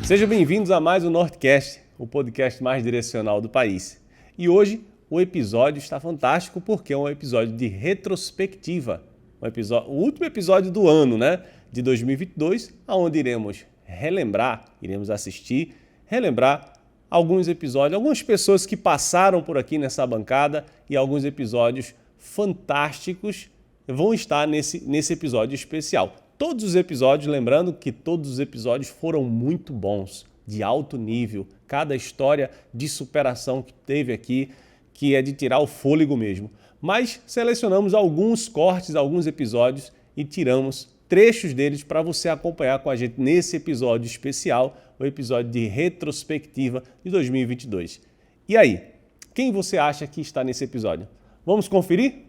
Sejam bem-vindos a mais um Nortecast, o podcast mais direcional do país. E hoje o episódio está fantástico porque é um episódio de retrospectiva. O último episódio do ano, né? De 2022, onde iremos relembrar alguns episódios, algumas pessoas que passaram por aqui nessa bancada e alguns episódios fantásticos vão estar nesse episódio especial. Todos os episódios, lembrando que todos os episódios foram muito bons, de alto nível, cada história de superação que teve aqui, que é de tirar o fôlego mesmo. Mas selecionamos alguns cortes, alguns episódios e tiramos trechos deles para você acompanhar com a gente nesse episódio especial, o episódio de retrospectiva de 2022. E aí, quem você acha que está nesse episódio? Vamos conferir?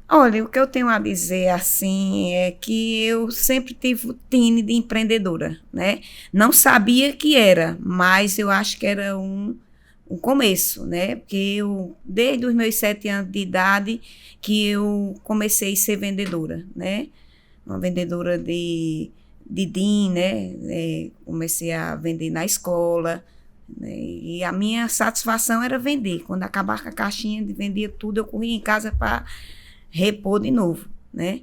Olha, o que eu tenho a dizer assim é que eu sempre tive o tine de empreendedora, né? Não sabia que era, mas eu acho que era um começo, né? Porque eu, desde os meus 7 anos de idade, que eu comecei a ser vendedora, né? Uma vendedora de DIN, né? Comecei a vender na escola, né? E a minha satisfação era vender. Quando acabava com a caixinha, vendia tudo, eu corria em casa para repor de novo, né?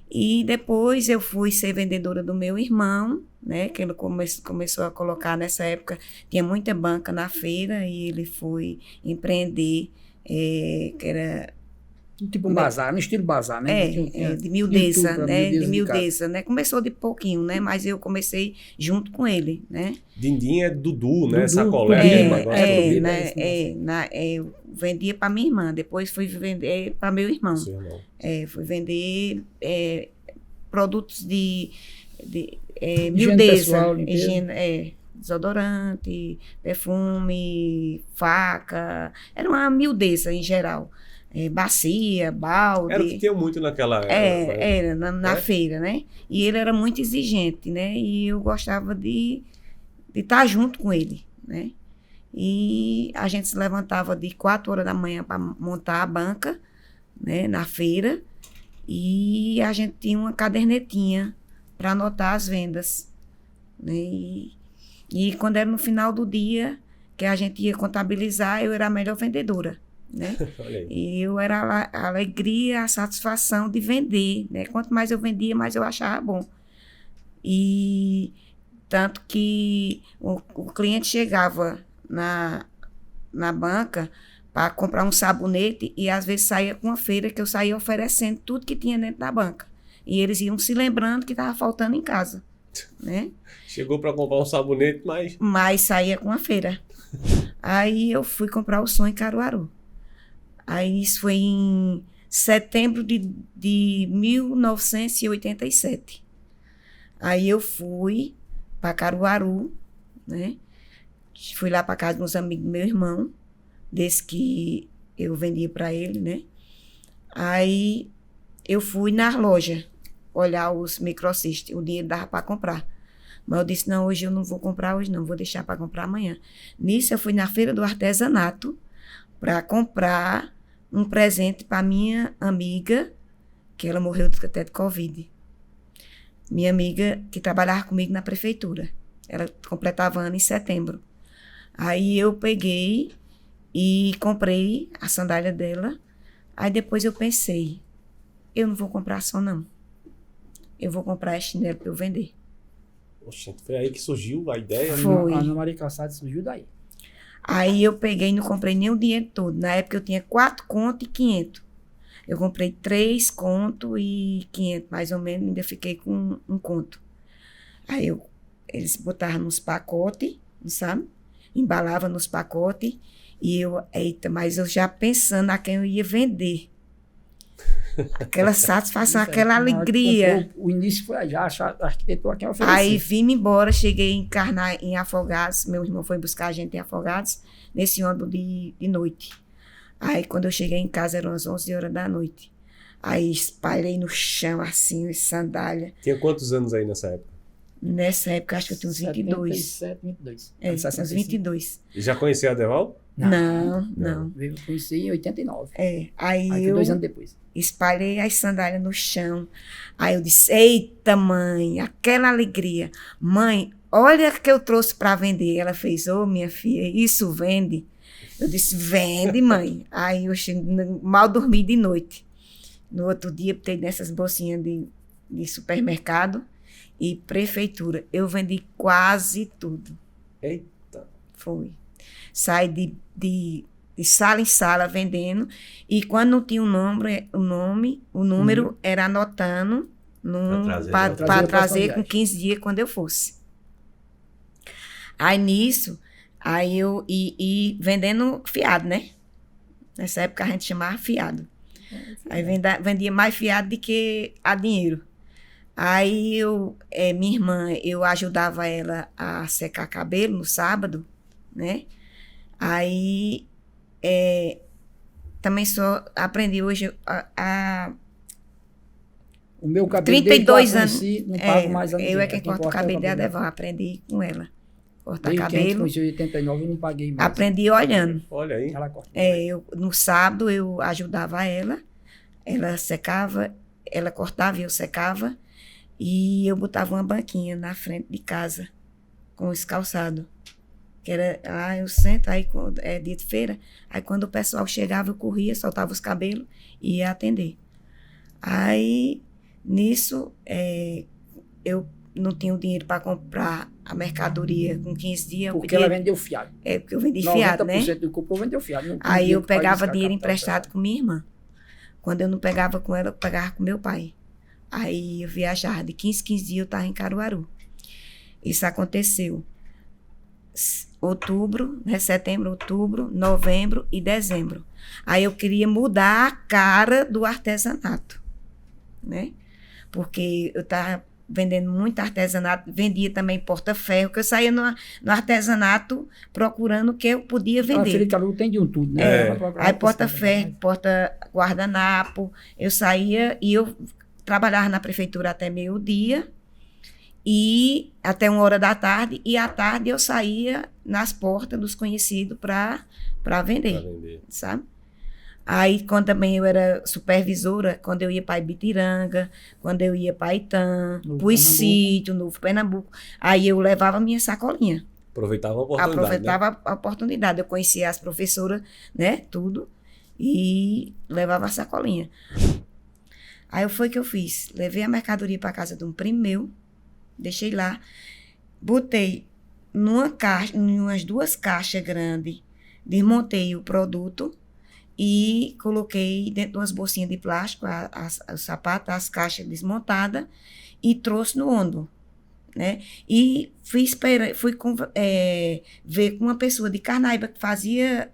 E depois eu fui ser vendedora do meu irmão, né? Que ele começou a colocar, nessa época, tinha muita banca na feira e ele foi empreender, que era... Tipo um bazar, no estilo bazar, né? De miudeza, né? De miudeza, né? Começou de pouquinho, né? Mas eu comecei junto com ele, né? Dindim é Dudu, né? Sacolé. Eu vendia para minha irmã, depois fui vender para meu irmão. Fui vender produtos de miudeza, higiene, desodorante, perfume, faca, era uma miudeza em geral. Bacia, balde. Era o que tinha muito naquela época. Era na feira, né? E ele era muito exigente, né? E eu gostava de estar junto com ele, né? E a gente se levantava de 4 horas da manhã para montar a banca, né? Na feira. E a gente tinha uma cadernetinha para anotar as vendas, né? E quando era no final do dia, que a gente ia contabilizar, eu era a melhor vendedora, né? E eu era a alegria, a satisfação de vender, né? Quanto mais eu vendia, mais eu achava bom. E tanto que o cliente chegava na banca para comprar um sabonete e às vezes saía com uma feira que eu saía oferecendo tudo que tinha dentro da banca. E eles iam se lembrando que estava faltando em casa, né? Chegou para comprar um sabonete, mas saía com a feira. Aí eu fui comprar o som em Caruaru. Aí isso foi em setembro de 1987. Aí eu fui para Caruaru, né? Fui lá para casa de uns amigos do meu irmão, desse que eu vendia para ele, né? Aí eu fui na loja olhar os microsystems, o dinheiro dava para comprar. Mas eu disse, não, hoje eu não vou comprar, hoje não, vou deixar para comprar amanhã. Nisso eu fui na feira do artesanato para comprar um presente para minha amiga, que ela morreu até de Covid. Minha amiga que trabalhava comigo na prefeitura. Ela completava ano em setembro. Aí eu peguei e comprei a sandália dela. Aí depois eu pensei, eu não vou comprar só não. Eu vou comprar esse chinelo para eu vender. Oxe, foi aí que surgiu a ideia? Foi. A Ana Maria Calçada surgiu daí. Aí eu peguei e não comprei nem o dinheiro todo. Na época eu tinha 4 contos e 500. Eu comprei 3 contos e 500, mais ou menos, ainda fiquei com 1 conto. Aí eles botavam nos pacotes, sabe? Embalava nos pacotes. E eu, eita, mas eu já pensando a quem eu ia vender. Aquela satisfação, Isso aí, aquela na hora que alegria. comprou, o início foi já, a arquitetura aqui ofereceu. Aí vim embora, cheguei em encarnar em Afogados. Meu irmão foi buscar a gente em Afogados, nesse ônibus de noite. Aí quando eu cheguei em casa, eram as 11 horas da noite. Aí espalhei no chão, assim, as sandálias. Tinha quantos anos aí nessa época? Nessa época, acho que eu tinha uns 22. 77, 22. É, uns 22. E já conhecia a Deval? Não. Eu conheci em 89. É, aí Aí foi eu 2 anos depois. espalhei as sandálias no chão. Aí eu disse, eita, mãe, aquela alegria. Mãe, olha que eu trouxe para vender. Ela fez, ô, minha filha, isso vende? Eu disse, vende, mãe. Aí eu mal dormi de noite. No outro dia, botei nessas bolsinhas de supermercado e prefeitura. Eu vendi quase tudo. Eita. Foi. Saí de sala em sala vendendo. E quando não tinha o número era anotando para trazer com 15 dias quando eu fosse. Aí nisso, aí eu e vendendo fiado, né? Nessa época a gente chamava fiado. Aí vendia mais fiado do que a dinheiro. Aí minha irmã, eu ajudava ela a secar cabelo no sábado, né? Aí também só aprendi hoje O meu cabelo 32 anos. Não pago mais a Eu ninguém. é quem corta o cabelo da Deval, aprendi com ela. Cortar Desde que a gente cabelo. conheceu em 89 eu não paguei mais. Aprendi olhando. Olha aí. Ela corta. No sábado eu ajudava ela secava, ela cortava e eu secava, e eu botava uma banquinha na frente de casa, com os calçados. Que era, eu sento, aí é dia de feira, aí quando o pessoal chegava, eu corria, soltava os cabelos e ia atender. Aí, nisso, eu não tinha o dinheiro para comprar a mercadoria com 15 dias. Porque ela vendeu fiado. Porque eu vendi fiado, né? 90% do cupo vendeu fiado. Não tinha Aí dinheiro eu pra pegava buscar dinheiro capital emprestado pra com minha irmã. Quando eu não pegava com ela, eu pegava com meu pai. Aí eu viajava de 15 dias, eu estava em Caruaru. Isso aconteceu setembro, outubro, novembro e dezembro. Aí eu queria mudar a cara do artesanato, né? Porque eu estava vendendo muito artesanato, vendia também porta-ferro, que eu saía no artesanato procurando o que eu podia vender. A Feira de Caruaru tem de um tudo, né? Aí porta-ferro, porta-guardanapo, eu saía e eu trabalhava na prefeitura até meio-dia e até 1h da tarde, e à tarde eu saía nas portas dos conhecidos para vender, sabe? Aí, quando também eu era supervisora, quando eu ia para Ibitiranga, quando eu ia para Itã, para os sítios, Novo Pernambuco, aí eu levava minha sacolinha. Aproveitava a oportunidade. Aproveitava a oportunidade. Eu conhecia as professoras, né, tudo, e levava a sacolinha. Aí foi o que eu fiz. Levei a mercadoria para casa de um primo meu, deixei lá, botei numa caixa, em umas 2 caixas grandes, desmontei o produto e coloquei dentro de umas bolsinhas de plástico, os sapatos, as caixas desmontadas, e trouxe no ônibus, né? E fui ver com uma pessoa de Carnaíba que fazia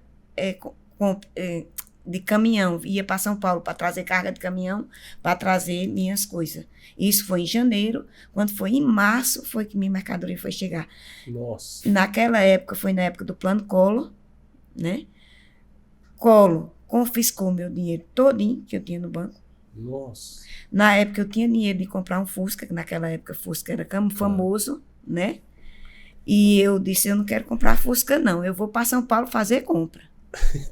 de caminhão, ia para São Paulo para trazer carga de caminhão, para trazer minhas coisas. Isso foi em janeiro. Quando foi em março, foi que minha mercadoria foi chegar. Nossa. Naquela época, foi na época do Plano Collor, né? Collor confiscou meu dinheiro todinho que eu tinha no banco. Nossa. Na época eu tinha dinheiro de comprar um Fusca, que naquela época Fusca era famoso, né? E eu disse, eu não quero comprar Fusca não, eu vou para São Paulo fazer compra.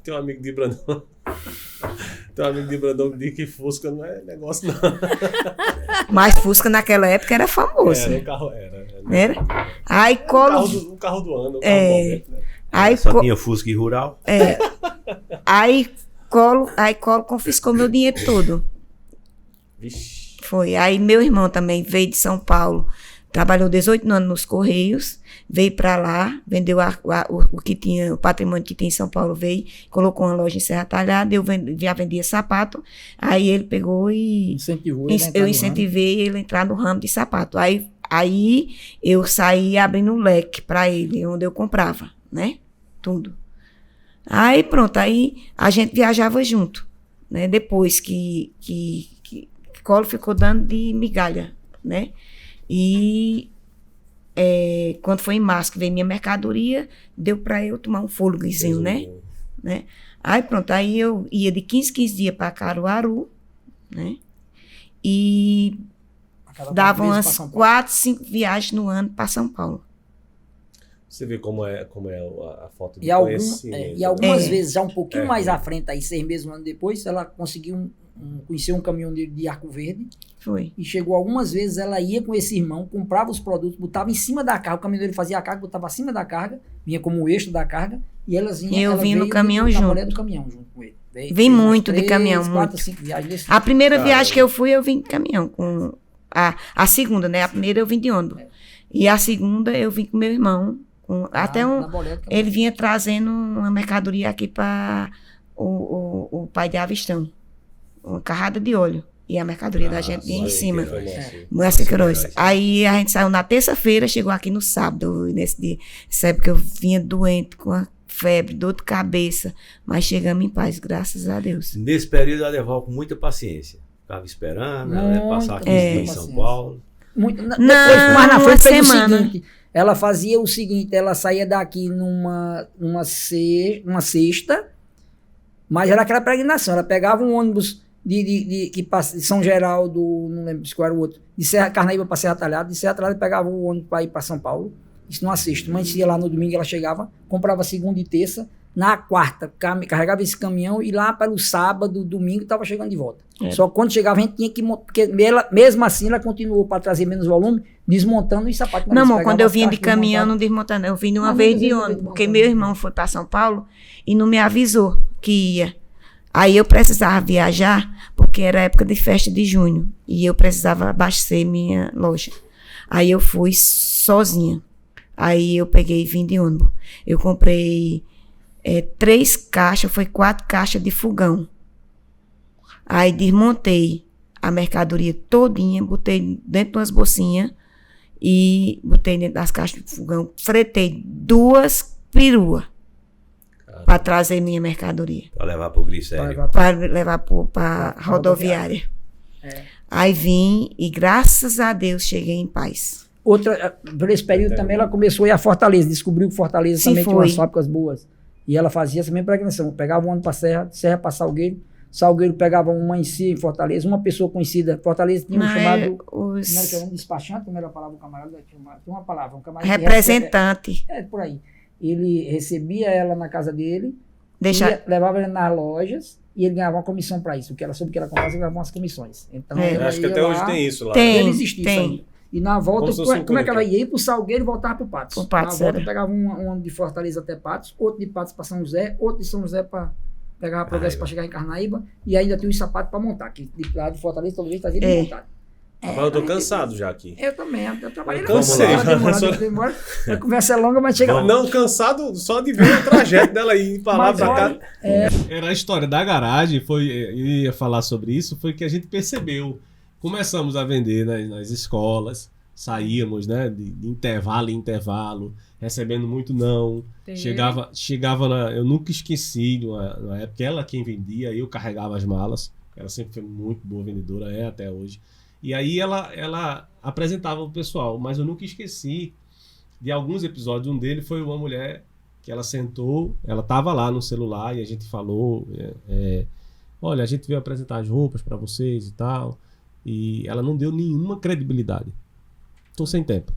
Tem um amigo de Brandão. Tem um amigo de Brandão que diz que Fusca não é negócio não. Mas Fusca naquela época era famoso. Era, o carro era. Aí Collor... O carro do ano, o carro do momento, né? Aí, só tinha Fusca e Rural. Aí Collor confiscou meu dinheiro todo. Vixe. Foi. Aí meu irmão também veio de São Paulo, trabalhou 18 anos nos Correios, veio para lá, vendeu o que tinha, o patrimônio que tinha em São Paulo, veio, colocou uma loja em Serra Talhada, eu já vendia sapato, aí ele pegou e eu incentivei ele a entrar no ramo de sapato. Aí eu saí abrindo um leque para ele, onde eu comprava, né? Tudo. Aí pronto, aí a gente viajava junto, né? Depois que Collor ficou dando de migalha, né? E quando foi em março que veio minha mercadoria, deu para eu tomar um fôlegozinho, né? Aí pronto, aí eu ia de 15 dias para Caruaru, né? E dava umas 4, 5 viagens no ano para São Paulo. Você vê como é a falta de E conhecimento. E algumas vezes, já um pouquinho mais à frente, aí 6 meses, um ano depois, ela conseguiu conhecer um caminhoneiro de Arco Verde. Foi. E chegou algumas vezes, ela ia com esse irmão, comprava os produtos, botava em cima da carga, o caminhoneiro fazia a carga, botava acima da carga, vinha como o eixo da carga, e elas vinham... Eu vim no caminhão na junto. mulher do caminhão junto com ele. Vim muito de caminhão, 4, muito. 5 viagens desse A primeira viagem que eu fui, eu vim de caminhão. Com a segunda, né? A primeira eu vim de ônibus. E a segunda eu vim com meu irmão. Até ele vinha trazendo uma mercadoria aqui para o pai de Avistão. Uma carrada de óleo. E a mercadoria da gente vinha em cima. Moacir Queiroz. Aí a gente saiu na terça-feira, chegou aqui no sábado. Nesse dia. Sabe que eu vinha doente, com a febre, dor de cabeça. Mas chegamos em paz, graças a Deus. Nesse período ela levava com muita paciência. Ficava esperando, ela ia passar 15 dias em São Paulo. Muito, Não, mais na frente fez o semana. seguinte, ela fazia o seguinte, ela saía daqui numa sexta, mas era aquela peregrinação, ela pegava um ônibus que passa de São Geraldo, não lembro qual era o outro, de Serra Carnaíba para Serra Talhada, de Serra Talhada pegava o ônibus para ir para São Paulo, isso numa sexta, mas ia lá no domingo, ela chegava, comprava segunda e terça, na quarta, carregava esse caminhão e lá pelo sábado, domingo, estava chegando de volta. Só que quando chegava, a gente tinha que... Porque mesmo assim, ela continuou para trazer menos volume, desmontando os sapatos. Não, amor, quando eu vinha de caminhão, não desmontando. Eu vim de uma vez de ônibus, porque meu irmão foi para São Paulo e não me avisou que ia. Aí eu precisava viajar, porque era época de festa de junho, e eu precisava abastecer minha loja. Aí eu fui sozinha. Aí eu peguei e vim de ônibus. Eu comprei 3 caixas, foi 4 caixas de fogão. Aí desmontei a mercadoria todinha, botei dentro de umas bolsinhas e botei dentro das caixas de fogão. Fretei 2 peruas para trazer minha mercadoria. Para levar para o Glicério. Para levar para a rodoviária. Aí vim e graças a Deus cheguei em paz. Por esse período também ela começou a ir a Fortaleza, descobriu que Fortaleza também tinha umas fábricas boas. E ela fazia essa mesma peregrinação, pegava um ano para Serra para Salgueiro pegava uma em si em Fortaleza, uma pessoa conhecida, Fortaleza tinha chamado, como era que era um despachante, como era a palavra, o camarada, tinha uma palavra, um camarada representante. Por aí. Ele recebia ela na casa dele, levava ela nas lojas e ele ganhava uma comissão para isso, porque ela soube que ela comprava, ele ganhava umas comissões. Então, acho que até hoje tem isso lá. Tem, não existe isso aí. E na volta, como é que ela ia? Ia para o Salgueiro e voltava para o Patos. Na volta pegava um ano de Fortaleza até Patos, outro de Patos para São José, outro de São José para... Pegava Progresso para chegar em Carnaíba e ainda tinha os sapatos para montar, que de lá de Fortaleza toda vez trazia desmontado. Mas eu tô cansado já aqui. Eu também, eu trabalhei na demora. A conversa é longa, mas chega lá. Não, cansado só de ver o trajeto dela ir para lá, para cá. Era a história da garagem, eu ia falar sobre isso, foi que a gente percebeu. Começamos a vender nas escolas, saíamos, né, de intervalo em intervalo, recebendo muito não. Chegava eu nunca esqueci, na época, ela quem vendia, eu carregava as malas. Ela sempre foi muito boa vendedora, até hoje. E aí ela apresentava o pessoal, mas eu nunca esqueci de alguns episódios. Um dele foi uma mulher que ela sentou, ela estava lá no celular e a gente falou, olha, a gente veio apresentar as roupas para vocês e tal. E ela não deu nenhuma credibilidade. Tô sem tempo.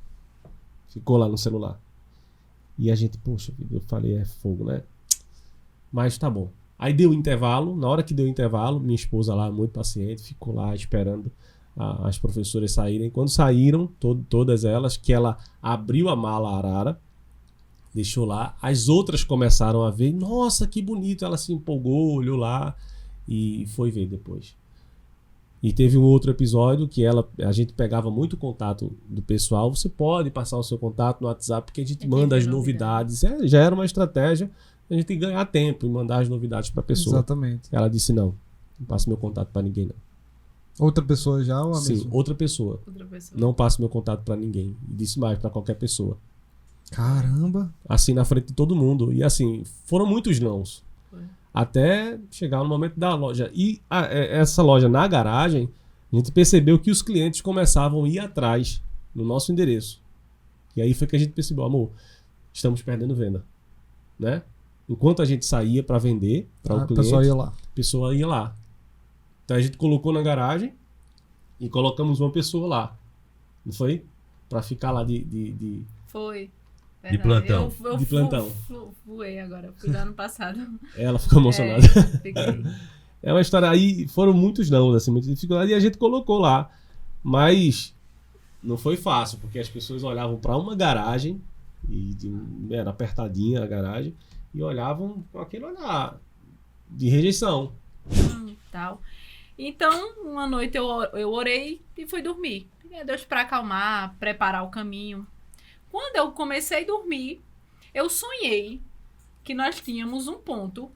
Ficou lá no celular. E a gente, poxa, eu falei, é fogo, né? Mas tá bom. Aí deu intervalo. Na hora que deu intervalo, minha esposa lá, muito paciente, ficou lá esperando as professoras saírem. Quando saíram, todas elas, que ela abriu a mala arara, deixou lá. As outras começaram a ver. Nossa, que bonito. Ela se empolgou, olhou lá e foi ver depois. E teve um outro episódio que a gente pegava muito contato do pessoal. Você pode passar o seu contato no WhatsApp, porque a gente manda as novidades. Já era uma estratégia a gente ganhar tempo e mandar as novidades para a pessoa. Exatamente. Ela disse, não passo meu contato para ninguém, não. Outra pessoa já ou a Sim, mesma? outra pessoa. Não passo meu contato para ninguém. E disse mais, para qualquer pessoa. Caramba! Assim, na frente de todo mundo. E assim, foram muitos nãos. até chegar no momento da loja. E essa loja na garagem, a gente percebeu que os clientes começavam a ir atrás no nosso endereço. E aí foi que a gente percebeu, amor, estamos perdendo venda, né? Enquanto a gente saía para vender para o cliente, a pessoa ia lá. Então a gente colocou na garagem e colocamos uma pessoa lá, não foi? Para ficar lá de... Foi. De plantão. Eu de plantão. Voei agora, fui do ano passado. Ela ficou emocionada. Fiquei. É uma história aí, foram muitos não, assim, muitas dificuldades, e a gente colocou lá. Mas não foi fácil, porque as pessoas olhavam para uma garagem, e era apertadinha a garagem, e olhavam com aquele olhar de rejeição. Tal. Então, uma noite eu orei e fui dormir. Pedi a Deus para acalmar, preparar o caminho. Quando eu comecei a dormir, eu sonhei que nós tínhamos um ponto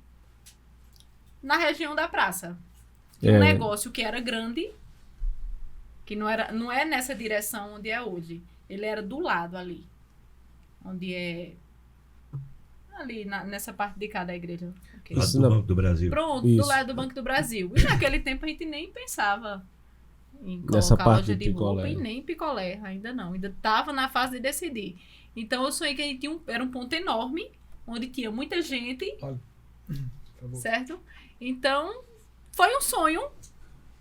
na região da praça. Um negócio que era grande, que não é nessa direção onde é hoje. Ele era do lado ali. Onde é... Ali, nessa parte de cá da igreja. Okay. Lá do Banco do Brasil. Pronto, Isso. do lado do Banco do Brasil. E naquele tempo a gente nem pensava em Nessa colocar parte loja de de roupa picolé. e nem picolé, ainda não. Ainda estava na fase de decidir. Então eu sonhei que a gente tinha era um ponto enorme, onde tinha muita gente, certo? Então, foi um sonho,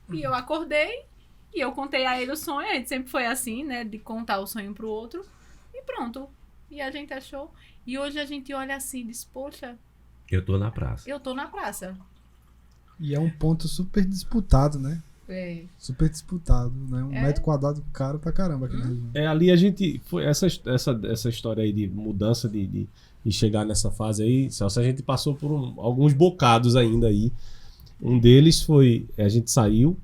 e eu acordei, e eu contei a ele o sonho, a gente sempre foi assim, né, de contar o sonho pro outro, e pronto. E a gente achou, e hoje a gente olha assim e diz, poxa, Eu tô na praça. eu tô na praça. E é um ponto super disputado, né? É. Super disputado, né? Um É. metro quadrado caro pra caramba aqui na região. Ali a gente foi essa história aí de mudança de chegar nessa fase aí, Celso, a gente passou por alguns bocados ainda aí. Um deles foi a gente saiu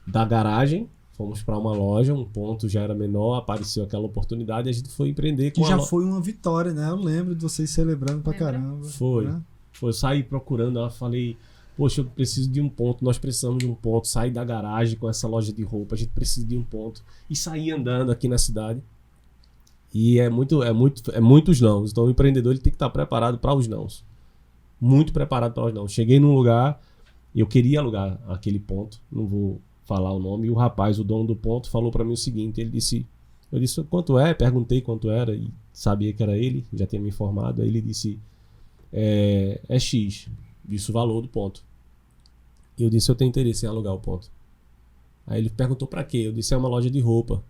da garagem, fomos para uma loja, um ponto já era menor, apareceu aquela oportunidade e a gente foi empreender com Que já foi uma vitória, né? Eu lembro de vocês celebrando pra Lembra? caramba. Foi. Né? Eu saí procurando, eu falei, poxa, eu preciso de um ponto, nós precisamos de um ponto. Saí da garagem com essa loja de roupa, a gente precisa de um ponto. E saí andando aqui na cidade. E é muitos nãos. Então o empreendedor ele tem que estar preparado para os nãos. Muito preparado para os nãos. Cheguei num lugar e eu queria alugar aquele ponto, não vou falar o nome, e o rapaz, o dono do ponto, falou para mim o seguinte, eu disse, quanto é? Perguntei quanto era e sabia que era ele, já tinha me informado. Aí ele disse, é X, disse o valor do ponto. E eu disse, eu tenho interesse em alugar o ponto. Aí ele perguntou para quê? Eu disse, é uma loja de roupa.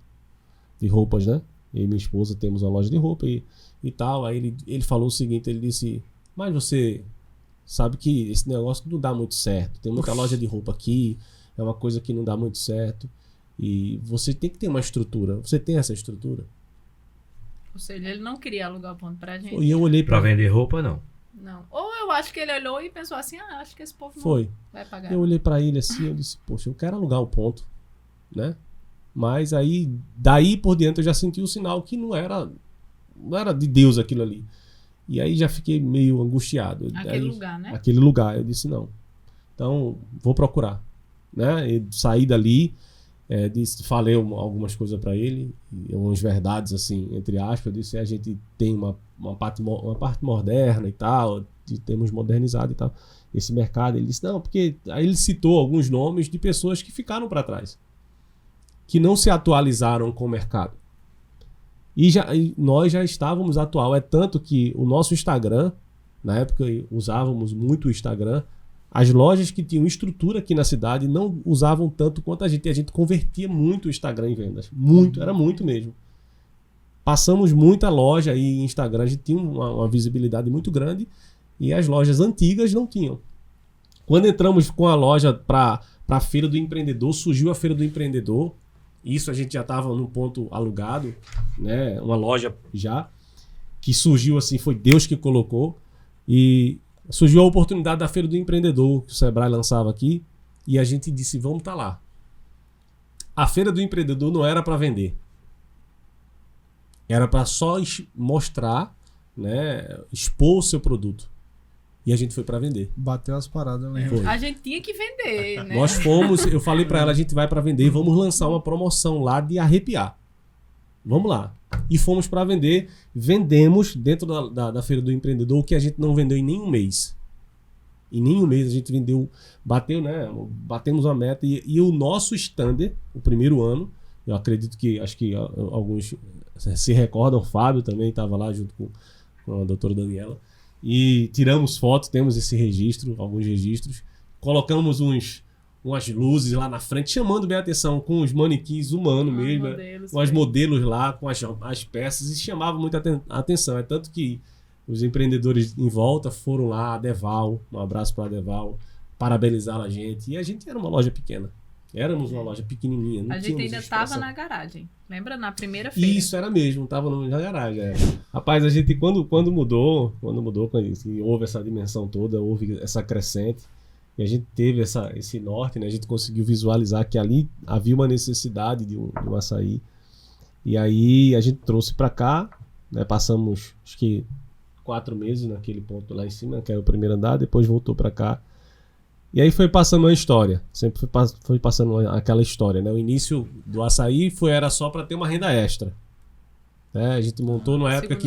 De roupas, né? Eu e minha esposa temos uma loja de roupa e tal. Aí ele falou o seguinte, ele disse, mas você sabe que esse negócio não dá muito certo. Tem muita loja de roupa aqui, é uma coisa que não dá muito certo. E você tem que ter uma estrutura. Você tem essa estrutura? Ou seja, ele não queria alugar o ponto pra gente. E eu olhei Pra para vender roupa, não. Não. Ou eu acho que ele olhou e pensou assim, acho que esse povo não Foi. vai pagar. Eu olhei pra ele assim, eu disse, poxa, eu quero alugar o ponto, né? Mas aí, daí por diante eu já senti o sinal que não era de Deus aquilo ali. E aí já fiquei meio angustiado. Aquele Aí, lugar, né? Aquele lugar, eu disse não. Então, vou procurar, né? E saí dali, falei algumas coisas pra ele, umas verdades assim, entre aspas. Eu disse, a gente tem uma parte moderna e tal, temos modernizado e tal, esse mercado. Ele disse, não, porque aí ele citou alguns nomes de pessoas que ficaram para trás, que não se atualizaram com o mercado. E nós já estávamos atual. É tanto que o nosso Instagram, na época usávamos muito o Instagram, as lojas que tinham estrutura aqui na cidade não usavam tanto quanto a gente. E a gente convertia muito o Instagram em vendas. Muito, era muito mesmo. Passamos muita loja aí em Instagram, a gente tinha uma visibilidade muito grande e as lojas antigas não tinham. Quando entramos com a loja para a Feira do Empreendedor, surgiu a Feira do Empreendedor. Isso a gente já estava num ponto alugado, né? Uma loja já, que surgiu assim, foi Deus que colocou. E surgiu a oportunidade da Feira do Empreendedor, que o Sebrae lançava aqui, e a gente disse, vamos estar lá. A Feira do Empreendedor não era para vender. Era para só mostrar, né? Expor o seu produto. E a gente foi para vender. Bateu as paradas, eu lembro. Foi. A gente tinha que vender, né? Nós fomos, eu falei para ela, a gente vai para vender e vamos lançar uma promoção lá de arrepiar. Vamos lá. E fomos para vender. Vendemos dentro da Feira do Empreendedor o que a gente não vendeu em nenhum mês. Em nenhum mês a gente vendeu, batemos a meta. E o nosso stander, o primeiro ano, eu acredito que, acho que alguns se recordam, o Fábio também estava lá junto com a doutora Daniela. E tiramos fotos, temos esse registro, alguns registros. Colocamos umas luzes lá na frente, chamando bem a atenção, com os manequins humanos mesmo, com os modelos lá, com as peças, e chamava muita atenção. É tanto que os empreendedores em volta foram lá, a Deval, um abraço para a Deval, parabenizar a gente. E a gente era uma loja pequena. Éramos uma loja pequenininha. Não a gente ainda estava na garagem. Lembra? Na primeira feira. Isso, era mesmo. Estava na garagem. É. Rapaz, a gente, quando mudou, e houve essa dimensão toda, houve essa crescente, e a gente teve esse norte, né? A gente conseguiu visualizar que ali havia uma necessidade de um açaí. E aí a gente trouxe para cá, né? Passamos, acho que 4 meses naquele ponto lá em cima, que era o primeiro andar, depois voltou para cá. E aí foi passando uma história, sempre foi passando aquela história, né? O início do açaí era só para ter uma renda extra. Né? A gente montou numa época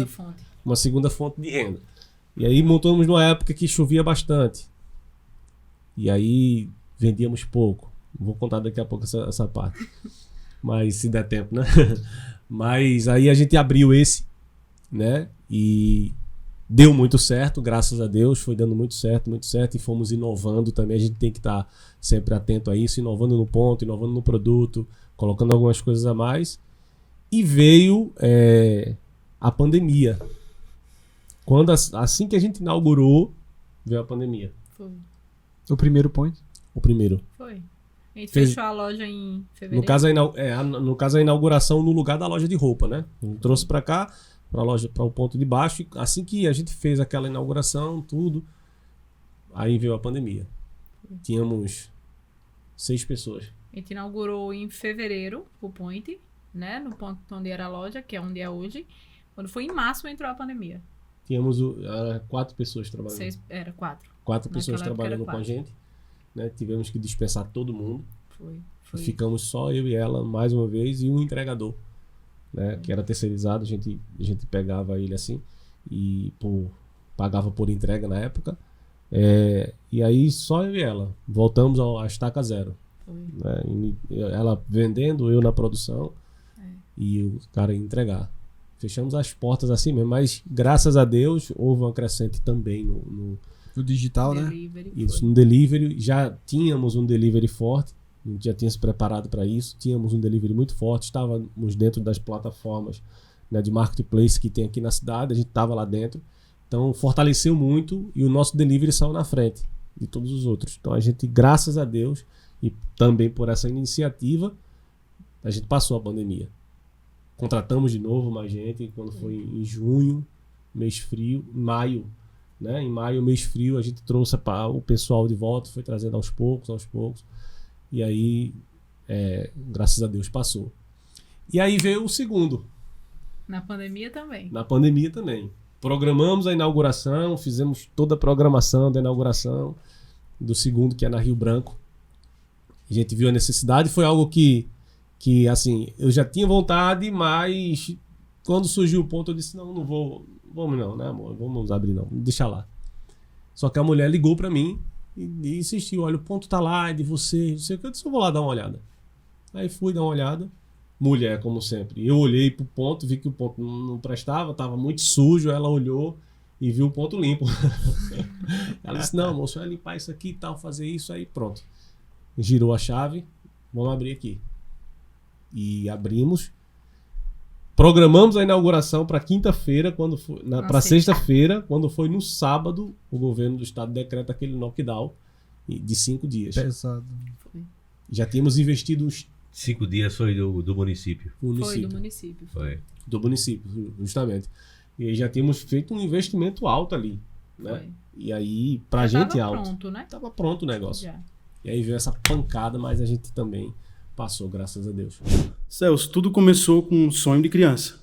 uma segunda fonte de renda. E aí montamos numa época que chovia bastante. E aí vendíamos pouco. Vou contar daqui a pouco essa parte. Mas se der tempo, né? Mas aí a gente abriu esse, né? E deu muito certo, graças a Deus, foi dando muito certo, e fomos inovando também. A gente tem que estar sempre atento a isso, inovando no ponto, inovando no produto, colocando algumas coisas a mais. E veio a pandemia. Assim que a gente inaugurou, veio a pandemia. Foi. O primeiro point? O primeiro. Foi. A gente fechou a loja em fevereiro. No caso, a inauguração no lugar da loja de roupa, né? A gente trouxe para cá, para a loja, para o ponto de baixo. E assim que a gente fez aquela inauguração, tudo, aí veio a pandemia. Tínhamos 6 pessoas. A gente inaugurou em fevereiro o point, né? No ponto onde era a loja, que é onde é hoje. Quando foi em março, entrou a pandemia. Tínhamos 4 pessoas trabalhando. Era 4. 4 pessoas trabalhando com a gente. Né? Tivemos que dispensar todo mundo. Foi. E ficamos só eu e ela, mais uma vez, e um entregador. Né? Que era terceirizado, a gente pegava ele assim e pagava por entrega na época. E aí só eu e ela. Voltamos à estaca zero. Né? Ela vendendo, eu na produção e o cara ia entregar. Fechamos as portas assim mesmo, mas graças a Deus houve uma crescente também no digital, delivery, né? Isso, no delivery. Já tínhamos um delivery forte, a gente já tinha se preparado para isso, tínhamos um delivery muito forte, estávamos dentro das plataformas, né, de marketplace que tem aqui na cidade, a gente estava lá dentro, então fortaleceu muito e o nosso delivery saiu na frente de todos os outros. Então a gente, graças a Deus, e também por essa iniciativa, a gente passou a pandemia. Contratamos de novo mais gente, quando foi em junho, mês frio, maio, né? Em maio, mês frio, a gente trouxe o pessoal de volta, foi trazendo aos poucos, e aí, graças a Deus, passou. E aí veio o segundo. Na pandemia também. Programamos a inauguração, fizemos toda a programação da inauguração do segundo, que é na Rio Branco. A gente viu a necessidade, foi algo que assim, eu já tinha vontade, mas quando surgiu o ponto eu disse, não vamos não, né amor, vamos abrir não, deixa lá. Só que a mulher ligou pra mim e insistiu, olha, o ponto tá lá, é de você, não sei o que, eu disse, eu vou lá dar uma olhada. Aí fui dar uma olhada, mulher, como sempre, eu olhei pro ponto, vi que o ponto não prestava, tava muito sujo, ela olhou e viu o ponto limpo. Ela disse, não amor, você vai limpar isso aqui e tal, fazer isso, aí pronto. Girou a chave, vamos abrir aqui. E abrimos, programamos a inauguração para quinta-feira, para sexta-feira, quando foi no sábado, o governo do estado decreta aquele knockdown de 5 dias. Pesado. Já tínhamos investido uns 5 dias foi do município. Foi do município. Foi. Do município, justamente. E aí já tínhamos feito um investimento alto ali, né? Foi. E aí, pra gente alto. Tava pronto, né? Tava pronto o negócio. Já. E aí veio essa pancada, mas a gente também passou, graças a Deus. Celso, tudo começou com um sonho de criança,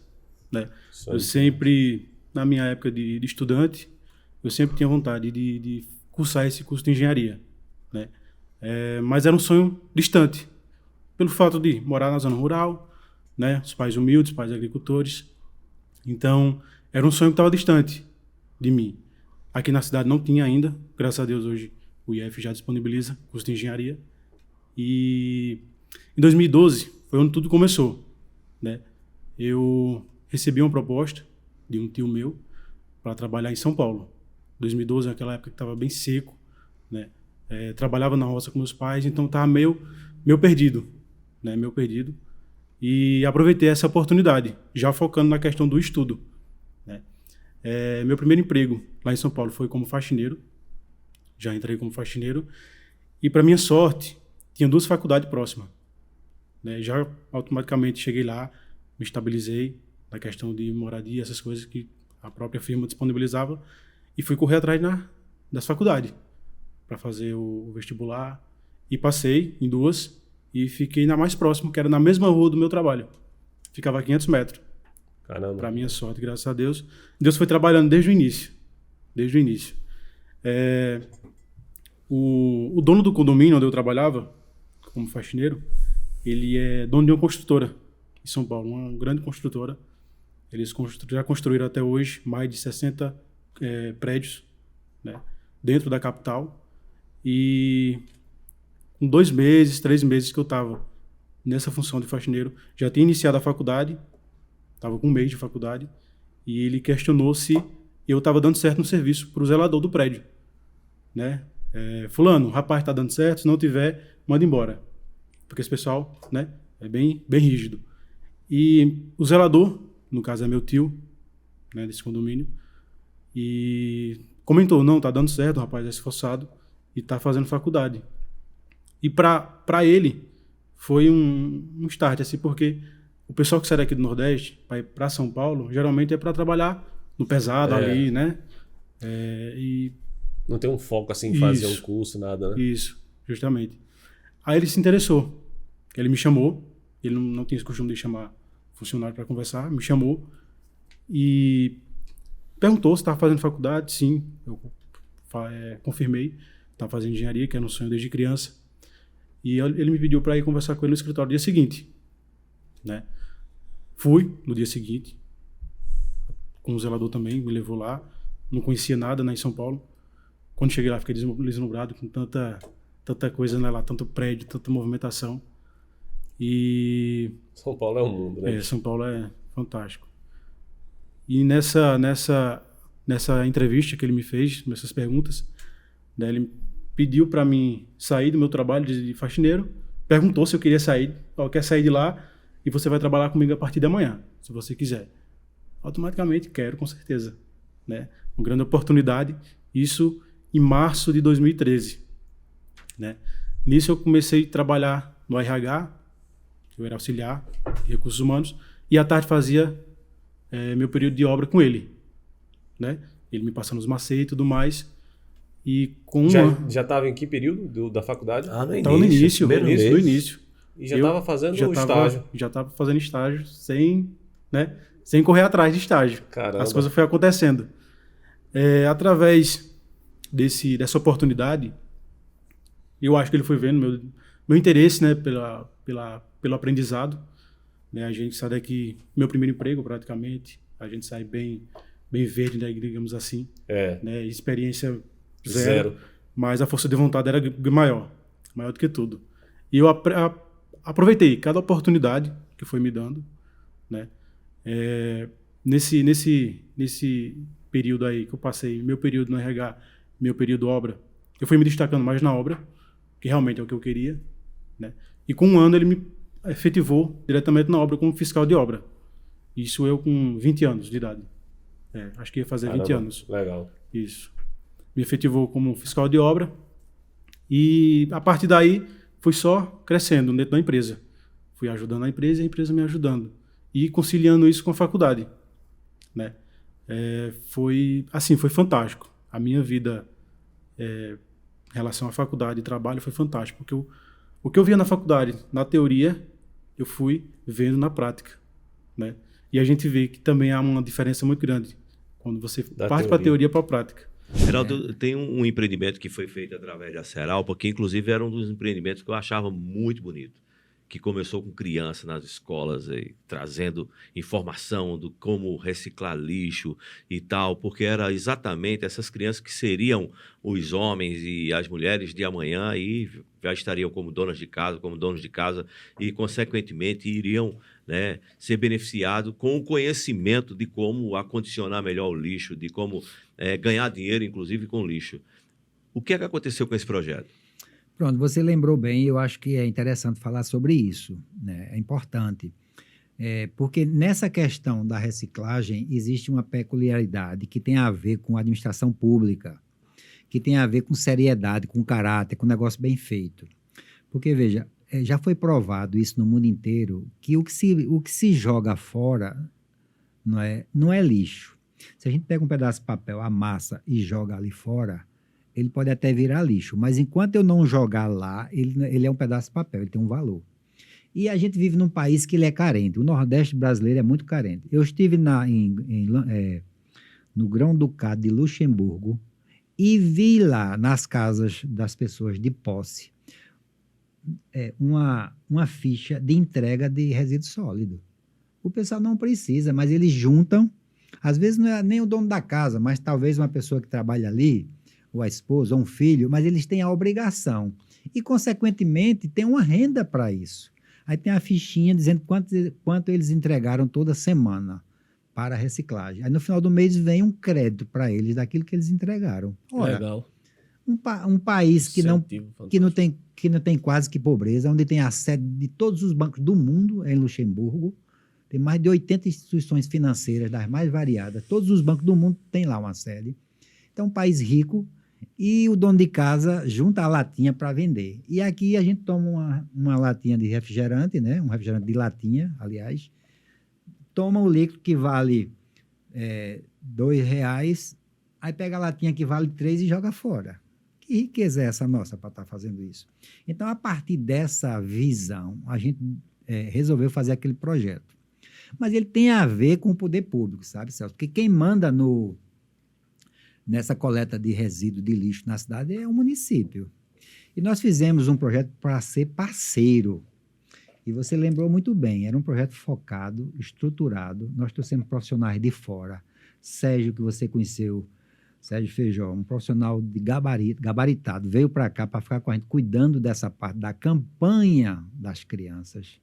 né? Eu sempre, na minha época de estudante, eu sempre tinha vontade de cursar esse curso de engenharia, né? Mas era um sonho distante, pelo fato de morar na zona rural, né? Os pais humildes, pais agricultores. Então, era um sonho que estava distante de mim. Aqui na cidade não tinha ainda, graças a Deus hoje o IF já disponibiliza curso de engenharia. E em 2012 foi onde tudo começou, né? Eu recebi uma proposta de um tio meu para trabalhar em São Paulo. 2012, naquela época que estava bem seco, né? Trabalhava na roça com meus pais, então estava meio perdido, né? Meio perdido. E aproveitei essa oportunidade, já focando na questão do estudo, né? Meu primeiro emprego lá em São Paulo foi como faxineiro. Já entrei como faxineiro. E, para minha sorte, tinha 2 faculdades próximas, né? Já automaticamente cheguei lá, me estabilizei na questão de moradia, essas coisas que a própria firma disponibilizava, e fui correr atrás das faculdades para fazer o vestibular. E passei em 2 e fiquei na mais próxima, que era na mesma rua do meu trabalho. Ficava a 500 metros. Caramba. Para minha sorte, graças a Deus. Deus foi trabalhando desde o início. Desde o início. O dono do condomínio onde eu trabalhava, como faxineiro, ele é dono de uma construtora em São Paulo, uma grande construtora. Eles já construíram até hoje mais de 60 prédios, né, dentro da capital. E com 2 meses, 3 meses que eu estava nessa função de faxineiro, já tinha iniciado a faculdade, estava com 1 mês de faculdade, e ele questionou se eu estava dando certo no serviço para o zelador do prédio, né? Fulano, o rapaz está dando certo, se não tiver, manda embora. Porque esse pessoal, né, é bem rígido. E o zelador, no caso é meu tio, né, desse condomínio, e comentou, não, tá dando certo, o rapaz é esforçado e tá fazendo faculdade. E para ele foi um start, assim, porque o pessoal que sai daqui do Nordeste para ir para São Paulo, geralmente é para trabalhar no pesado ali, né? E não tem um foco assim em fazer um curso, nada, né? Isso, justamente. Aí ele se interessou. Ele me chamou, ele não tinha esse costume de chamar funcionário para conversar, me chamou e perguntou se estava fazendo faculdade. Sim, eu confirmei, estava fazendo engenharia, que era um sonho desde criança. E ele me pediu para ir conversar com ele no escritório no dia seguinte, né? Fui no dia seguinte, com o zelador também, me levou lá, não conhecia nada, né, em São Paulo. Quando cheguei lá, fiquei deslumbrado com tanta coisa, né, lá, tanto prédio, tanta movimentação. E São Paulo é um mundo, né? São Paulo é fantástico. E nessa entrevista que ele me fez, nessas perguntas, né, ele pediu para mim sair do meu trabalho de faxineiro, perguntou se eu queria sair, quer sair de lá e você vai trabalhar comigo a partir de amanhã, se você quiser. Automaticamente quero, com certeza, né? Uma grande oportunidade, isso em março de 2013, né? Nisso eu comecei a trabalhar no RH, eu era auxiliar de recursos humanos, e à tarde fazia meu período de obra com ele, né? Ele me passando os macetes e tudo mais. E com já estava em que período da faculdade? No Estava no início, primeiro mês. no início. E já estava fazendo estágio. Já estava fazendo estágio sem correr atrás de estágio. Caramba. As coisas foram acontecendo. Através dessa oportunidade, eu acho que ele foi vendo meu interesse, né, pelo aprendizado. Né, a gente sai daqui, meu primeiro emprego praticamente, a gente sai bem verde, né, digamos assim. Né, experiência zero, mas a força de vontade era maior do que tudo. E eu aproveitei cada oportunidade que foi me dando, né? Nesse período aí que eu passei, meu período no RH, meu período obra, eu fui me destacando mais na obra, que realmente é o que eu queria, né? E com 1 ano ele me efetivou diretamente na obra como fiscal de obra. Isso eu com 20 anos de idade. Acho que ia fazer 20 anos. Legal. Isso. Me efetivou como fiscal de obra e a partir daí fui só crescendo dentro da empresa. Fui ajudando a empresa e a empresa me ajudando. E conciliando isso com a faculdade, né? Foi fantástico. A minha vida em relação à faculdade e trabalho foi fantástico, porque o que eu via na faculdade, na teoria, eu fui vendo na prática, né? E a gente vê que também há uma diferença muito grande quando você parte para a teoria para a prática. Geraldo, tem um empreendimento que foi feito através da Seralpa, que inclusive era um dos empreendimentos que eu achava muito bonito, que começou com criança nas escolas, trazendo informação do como reciclar lixo e tal, porque era exatamente essas crianças que seriam os homens e as mulheres de amanhã e já estariam como donas de casa, como donos de casa e, consequentemente, iriam, né, ser beneficiados com o conhecimento de como acondicionar melhor o lixo, de como ganhar dinheiro, inclusive, com lixo. O que é que aconteceu com esse projeto? Pronto, você lembrou bem, eu acho que é interessante falar sobre isso, né? É importante. Porque nessa questão da reciclagem existe uma peculiaridade que tem a ver com a administração pública, que tem a ver com seriedade, com caráter, com um negócio bem feito. Porque, veja, já foi provado isso no mundo inteiro, que o que se joga fora não é lixo. Se a gente pega um pedaço de papel, amassa e joga ali fora, ele pode até virar lixo, mas enquanto eu não jogar lá, ele é um pedaço de papel, ele tem um valor. E a gente vive num país que ele é carente. O Nordeste brasileiro é muito carente. Eu estive no Grão-Ducado de Luxemburgo e vi lá, nas casas das pessoas de posse, uma ficha de entrega de resíduo sólido. O pessoal não precisa, mas eles juntam. Às vezes não é nem o dono da casa, mas talvez uma pessoa que trabalha ali, ou a esposa, ou um filho, mas eles têm a obrigação. E, consequentemente, tem uma renda para isso. Aí tem a fichinha dizendo quanto eles entregaram toda semana para a reciclagem. Aí, no final do mês, vem um crédito para eles daquilo que eles entregaram. Ora, Legal. Um país que não Incentivo tem quase que pobreza, onde tem a sede de todos os bancos do mundo, é em Luxemburgo. Tem mais de 80 instituições financeiras, das mais variadas. Todos os bancos do mundo têm lá uma sede. Então, um país rico, e o dono de casa junta a latinha para vender. E aqui a gente toma uma latinha de refrigerante, né? Um refrigerante de latinha, aliás, toma o líquido que vale R$2, aí pega a latinha que vale 3 e joga fora. Que riqueza é essa nossa para estar fazendo isso? Então, a partir dessa visão, a gente resolveu fazer aquele projeto. Mas ele tem a ver com o poder público, sabe, Celso? Porque quem manda nessa coleta de resíduo de lixo na cidade é o município. E nós fizemos um projeto para ser parceiro. E você lembrou muito bem, era um projeto focado, estruturado. Nós trouxemos profissionais de fora. Sérgio, que você conheceu, Sérgio Feijó, um profissional de gabaritado, veio para cá para ficar com a gente, cuidando dessa parte da campanha das crianças.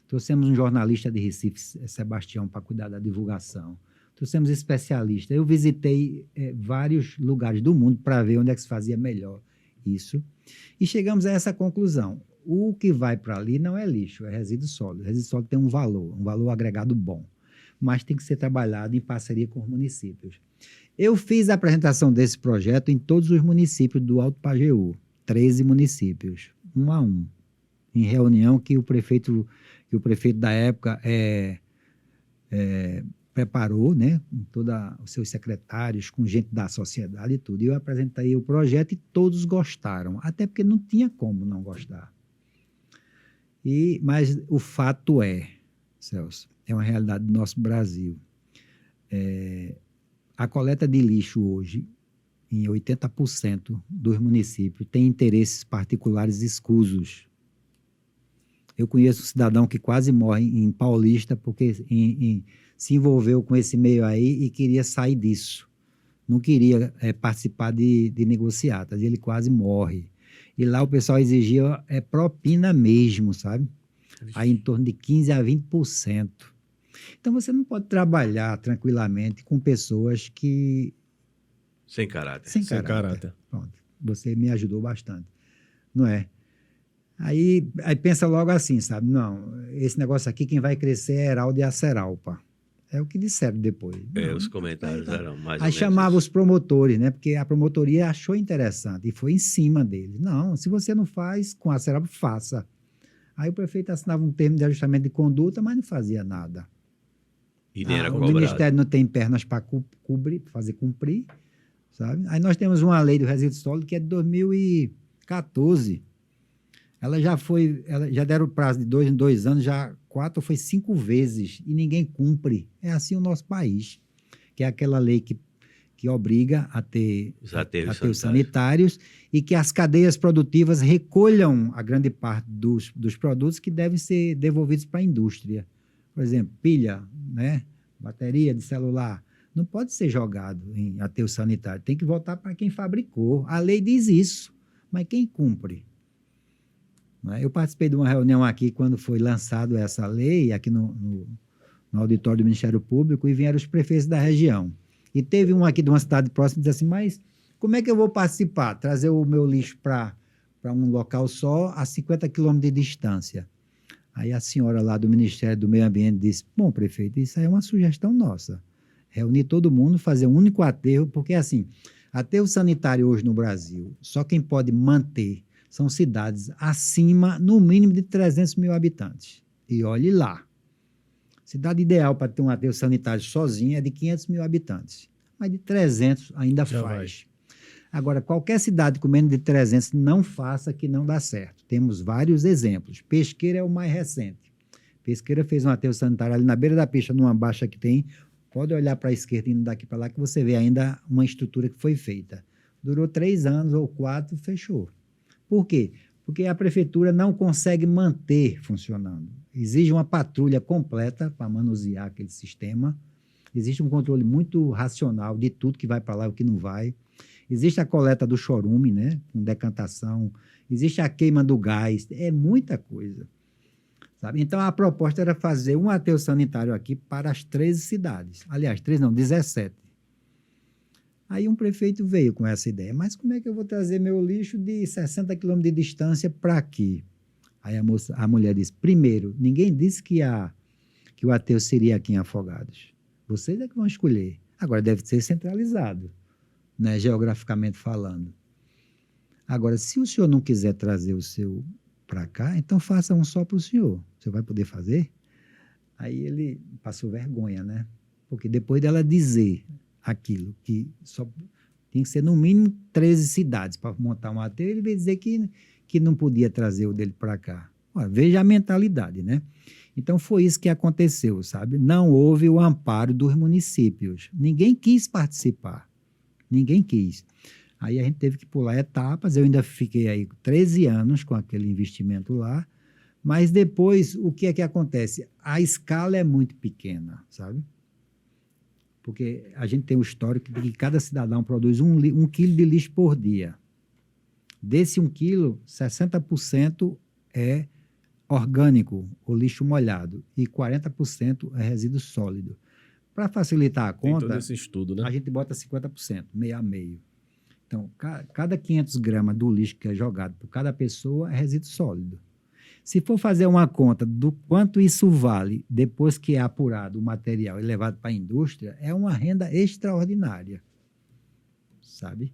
Trouxemos um jornalista de Recife, Sebastião, para cuidar da divulgação. Trouxemos especialistas. Eu visitei vários lugares do mundo para ver onde é que se fazia melhor isso. E chegamos a essa conclusão. O que vai para ali não é lixo, é resíduo sólido. O resíduo sólido tem um valor agregado bom, mas tem que ser trabalhado em parceria com os municípios. Eu fiz a apresentação desse projeto em todos os municípios do Alto Pajeú, 13 municípios, um a um, em reunião que o prefeito da época preparou, né, com todos os seus secretários, com gente da sociedade e tudo. E eu apresentei o projeto e todos gostaram, até porque não tinha como não gostar. Mas o fato Celso, é uma realidade do nosso Brasil. A coleta de lixo hoje, em 80% dos municípios, tem interesses particulares escusos. Eu conheço um cidadão que quase morre em Paulista porque se envolveu com esse meio aí e queria sair disso. Não queria participar de negociatas. Ele quase morre. E lá o pessoal exigia propina mesmo, sabe? Aí em torno de 15% a 20%. Então você não pode trabalhar tranquilamente com pessoas que... Sem caráter. Sem caráter. Pronto. Você me ajudou bastante. Não é? Aí pensa logo assim, sabe? Não, esse negócio aqui, quem vai crescer é Heraldo e a Seralpa. É o que disseram depois. Os comentários eram mais ou Aí menos chamava isso. os promotores, né? Porque a promotoria achou interessante e foi em cima deles. Não, se você não faz, com a Seralpa, faça. Aí o prefeito assinava um termo de ajustamento de conduta, mas não fazia nada. E nem era O cobrado. Ministério não tem pernas para fazer cumprir, sabe? Aí nós temos uma lei do resíduo sólido que é de 2014. Ela já deram o prazo de 2 em 2 anos, já 4 ou foi 5 vezes, e ninguém cumpre. É assim o nosso país, que é aquela lei que que obriga a ter Os aterros aterros sanitários. sanitários e que as cadeias produtivas recolham a grande parte dos produtos que devem ser devolvidos para a indústria. Por exemplo, pilha, né? Bateria de celular, não pode ser jogado em aterro sanitário, tem que voltar para quem fabricou. A lei diz isso, mas quem cumpre? Né? Eu participei de uma reunião aqui quando foi lançado essa lei, aqui no auditório do Ministério Público, e vieram os prefeitos da região. E teve um aqui de uma cidade próxima que disse assim, mas como é que eu vou participar? Trazer o meu lixo para um local só, a 50 quilômetros de distância. Aí a senhora lá do Ministério do Meio Ambiente disse, bom, prefeito, isso aí é uma sugestão nossa. Reunir todo mundo, fazer um único aterro, porque assim, aterro sanitário hoje no Brasil, só quem pode manter são cidades acima, no mínimo, de 300 mil habitantes. E olhe lá. Cidade ideal para ter um aterro sanitário sozinha é de 500 mil habitantes. Mas de 300 ainda Já faz. Agora, qualquer cidade com menos de 300 não faça que não dá certo. Temos vários exemplos. Pesqueira é o mais recente. Pesqueira fez um aterro sanitário ali na beira da pista, numa baixa que tem. Pode olhar para a esquerda indo daqui para lá que você vê ainda uma estrutura que foi feita. Durou 3 anos ou 4, fechou. Por quê? Porque a prefeitura não consegue manter funcionando. Exige uma patrulha completa para manusear aquele sistema. Existe um controle muito racional de tudo que vai para lá e o que não vai. Existe a coleta do chorume, né, com decantação. Existe a queima do gás. É muita coisa. Sabe? Então, a proposta era fazer um aterro sanitário aqui para as 13 cidades. Aliás, 13 não, 17. Aí um prefeito veio com essa ideia. Mas como é que eu vou trazer meu lixo de 60 quilômetros de distância para aqui? Aí a mulher disse, primeiro, ninguém disse que o aterro seria aqui em Afogados. Vocês é que vão escolher. Agora, deve ser centralizado, né, geograficamente falando. Agora, se o senhor não quiser trazer o seu para cá, então faça um só para o senhor. Você vai poder fazer? Aí ele passou vergonha, né? Porque depois dela dizer aquilo, que só tinha que ser no mínimo 13 cidades para montar um aterro, ele veio dizer que não podia trazer o dele para cá. Olha, veja a mentalidade, né? Então foi isso que aconteceu, sabe? Não houve o amparo dos municípios. Ninguém quis participar. Ninguém quis. Aí a gente teve que pular etapas. Eu ainda fiquei aí 13 anos com aquele investimento lá. Mas depois, o que é que acontece? A escala é muito pequena, sabe? Porque a gente tem o histórico de que cada cidadão produz 1 quilo de lixo por dia. Desse 1 quilo, 60% é orgânico, ou lixo molhado, e 40% é resíduo sólido. Para facilitar a Tem conta, todo esse estudo, né? a gente bota 50%, meio a meio. Então, cada 500 gramas do lixo que é jogado por cada pessoa é resíduo sólido. Se for fazer uma conta do quanto isso vale depois que é apurado o material e levado para a indústria, é uma renda extraordinária, sabe?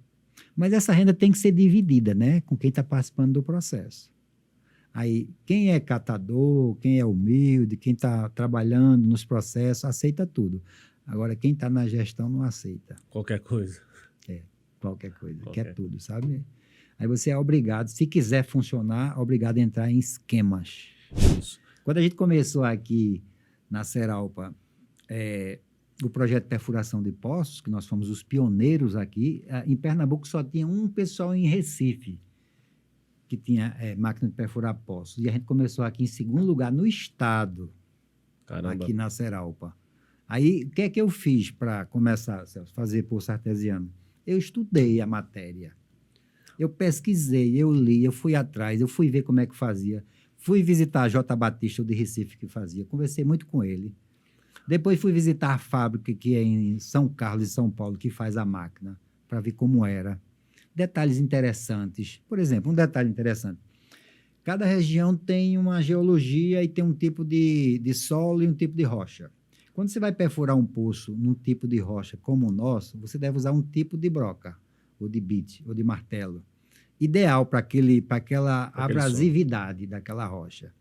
Mas essa renda tem que ser dividida, né, com quem está participando do processo. Aí, quem é catador, quem é humilde, quem está trabalhando nos processos, aceita tudo. Agora, quem está na gestão não aceita. Qualquer coisa. Qualquer coisa, Qualquer. quer tudo, sabe? Aí você é obrigado, se quiser funcionar, obrigado a entrar em esquemas. Isso. Quando a gente começou aqui na Seralpa, o projeto de perfuração de poços, que nós fomos os pioneiros aqui, em Pernambuco só tinha um pessoal em Recife que tinha máquina de perfurar poços. E a gente começou aqui em segundo lugar no estado, Caramba. aqui na Seralpa. Aí, o que é que eu fiz para começar, Celso, fazer poço artesiano? Eu estudei a matéria. Eu pesquisei, eu li, eu fui atrás, eu fui ver como é que fazia. Fui visitar a J. Batista, o de Recife, que fazia. Conversei muito com ele. Depois fui visitar a fábrica que é em São Carlos e São Paulo, que faz a máquina, para ver como era. Detalhes interessantes. Por exemplo, um detalhe interessante. Cada região tem uma geologia e tem um tipo de solo e um tipo de rocha. Quando você vai perfurar um poço num tipo de rocha como o nosso, você deve usar um tipo de broca, ou de bit, ou de martelo. Ideal para aquela abrasividade daquela rocha.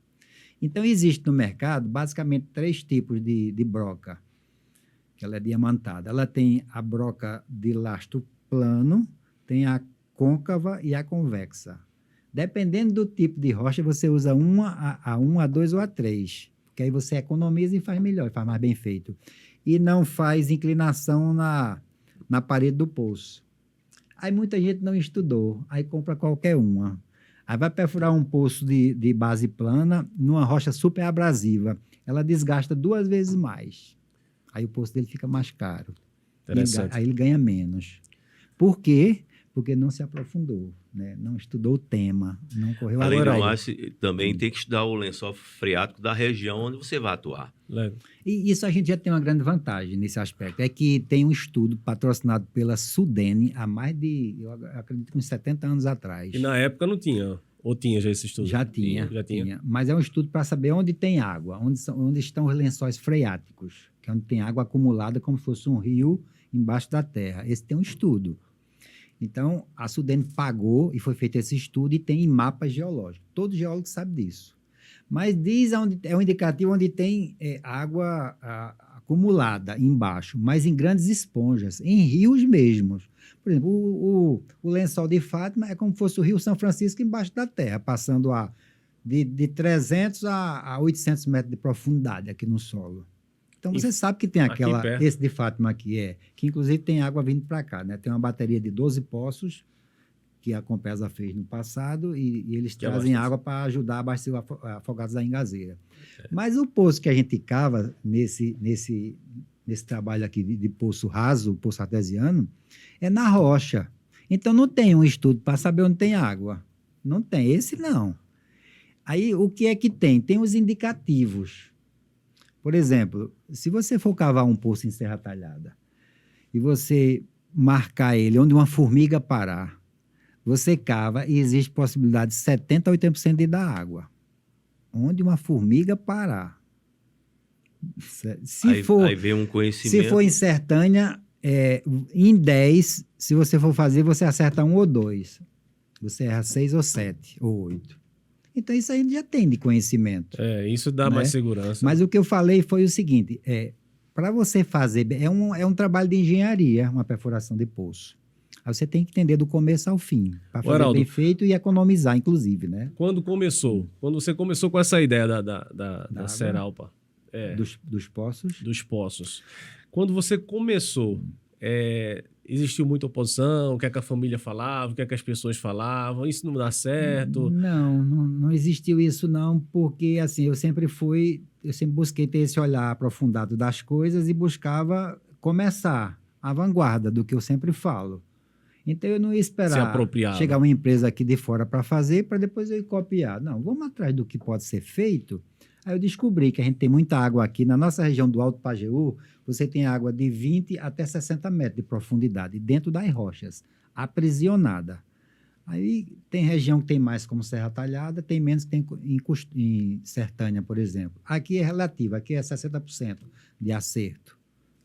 Então, existe no mercado, basicamente, 3 tipos de broca, que ela é diamantada. Ela tem a broca de lastro plano, tem a côncava e a convexa. Dependendo do tipo de rocha, você usa a 1, a 2 ou a 3, porque aí você economiza e faz melhor, faz mais bem feito. E não faz inclinação na parede do poço. Aí muita gente não estudou, aí compra qualquer uma. Aí vai perfurar um poço de base plana numa rocha super abrasiva. Ela desgasta 2 vezes mais. Aí o poço dele fica mais caro. Interessante. Aí ele ganha menos. Por quê? Porque não se aprofundou, né? Não estudou o tema, não correu Além do atrás. mais, também tem que estudar o lençol freático da região onde você vai atuar. Legal. E isso a gente já tem uma grande vantagem nesse aspecto. É que tem um estudo patrocinado pela Sudene há mais de, eu acredito que uns 70 anos atrás. E na época não tinha, ou tinha já esse estudo? Já tinha. Já tinha. Mas é um estudo para saber onde tem água, onde estão os lençóis freáticos, que é onde tem água acumulada como se fosse um rio embaixo da terra. Esse tem um estudo. Então, a Sudene pagou e foi feito esse estudo e tem mapas geológicos. Todo geólogo sabe disso. Mas diz onde é um indicativo onde tem água acumulada embaixo, mas em grandes esponjas, em rios mesmos. Por exemplo, o lençol de Fátima é como se fosse o Rio São Francisco embaixo da terra, passando de 300 a 800 metros de profundidade aqui no solo. Então, você sabe que tem perto. esse de Fátima aqui, que inclusive tem água vindo para cá, né? Tem uma bateria de 12 poços que a Compesa fez no passado e eles trazem água para ajudar a abastecer o Afogados da Engazeira. Mas o poço que a gente cava nesse trabalho aqui de poço raso, poço artesiano, é na rocha. Então, não tem um estudo para saber onde tem água. Não tem. Esse não. Aí, o que é que tem? Tem os indicativos. Por exemplo, se você for cavar um poço em Serra Talhada e você marcar ele onde uma formiga parar, você cava e existe possibilidade de 70% a 80% de dar água. Onde uma formiga parar. Aí vem um conhecimento. Se for em Sertânia, em 10, se você for fazer, você acerta 1 ou 2. Você erra 6 ou 7 ou 8. Então, isso aí já tem de conhecimento. Isso dá mais segurança. Mas o que eu falei foi o seguinte, para você fazer, é um trabalho de engenharia, uma perfuração de poço. Aí você tem que entender do começo ao fim, para fazer Heraldo, bem feito e economizar, inclusive, né? Quando você começou com essa ideia da Seralpa, Dos poços. dos poços, quando você começou, existiu muita oposição? O que é que a família falava? O que é que as pessoas falavam? Isso não dá certo? Não existiu isso não, porque assim, eu sempre busquei ter esse olhar aprofundado das coisas e buscava começar a vanguarda do que eu sempre falo. Então eu não ia Se esperar apropriava. chegar uma empresa aqui de fora para fazer, para depois eu ir copiar. Não, vamos atrás do que pode ser feito. Aí eu descobri que a gente tem muita água aqui. Na nossa região do Alto Pajeú, você tem água de 20 até 60 metros de profundidade, dentro das rochas, aprisionada. Aí tem região que tem mais, como Serra Talhada, tem menos que tem em Sertânia, por exemplo. Aqui é relativo, aqui é 60% de acerto.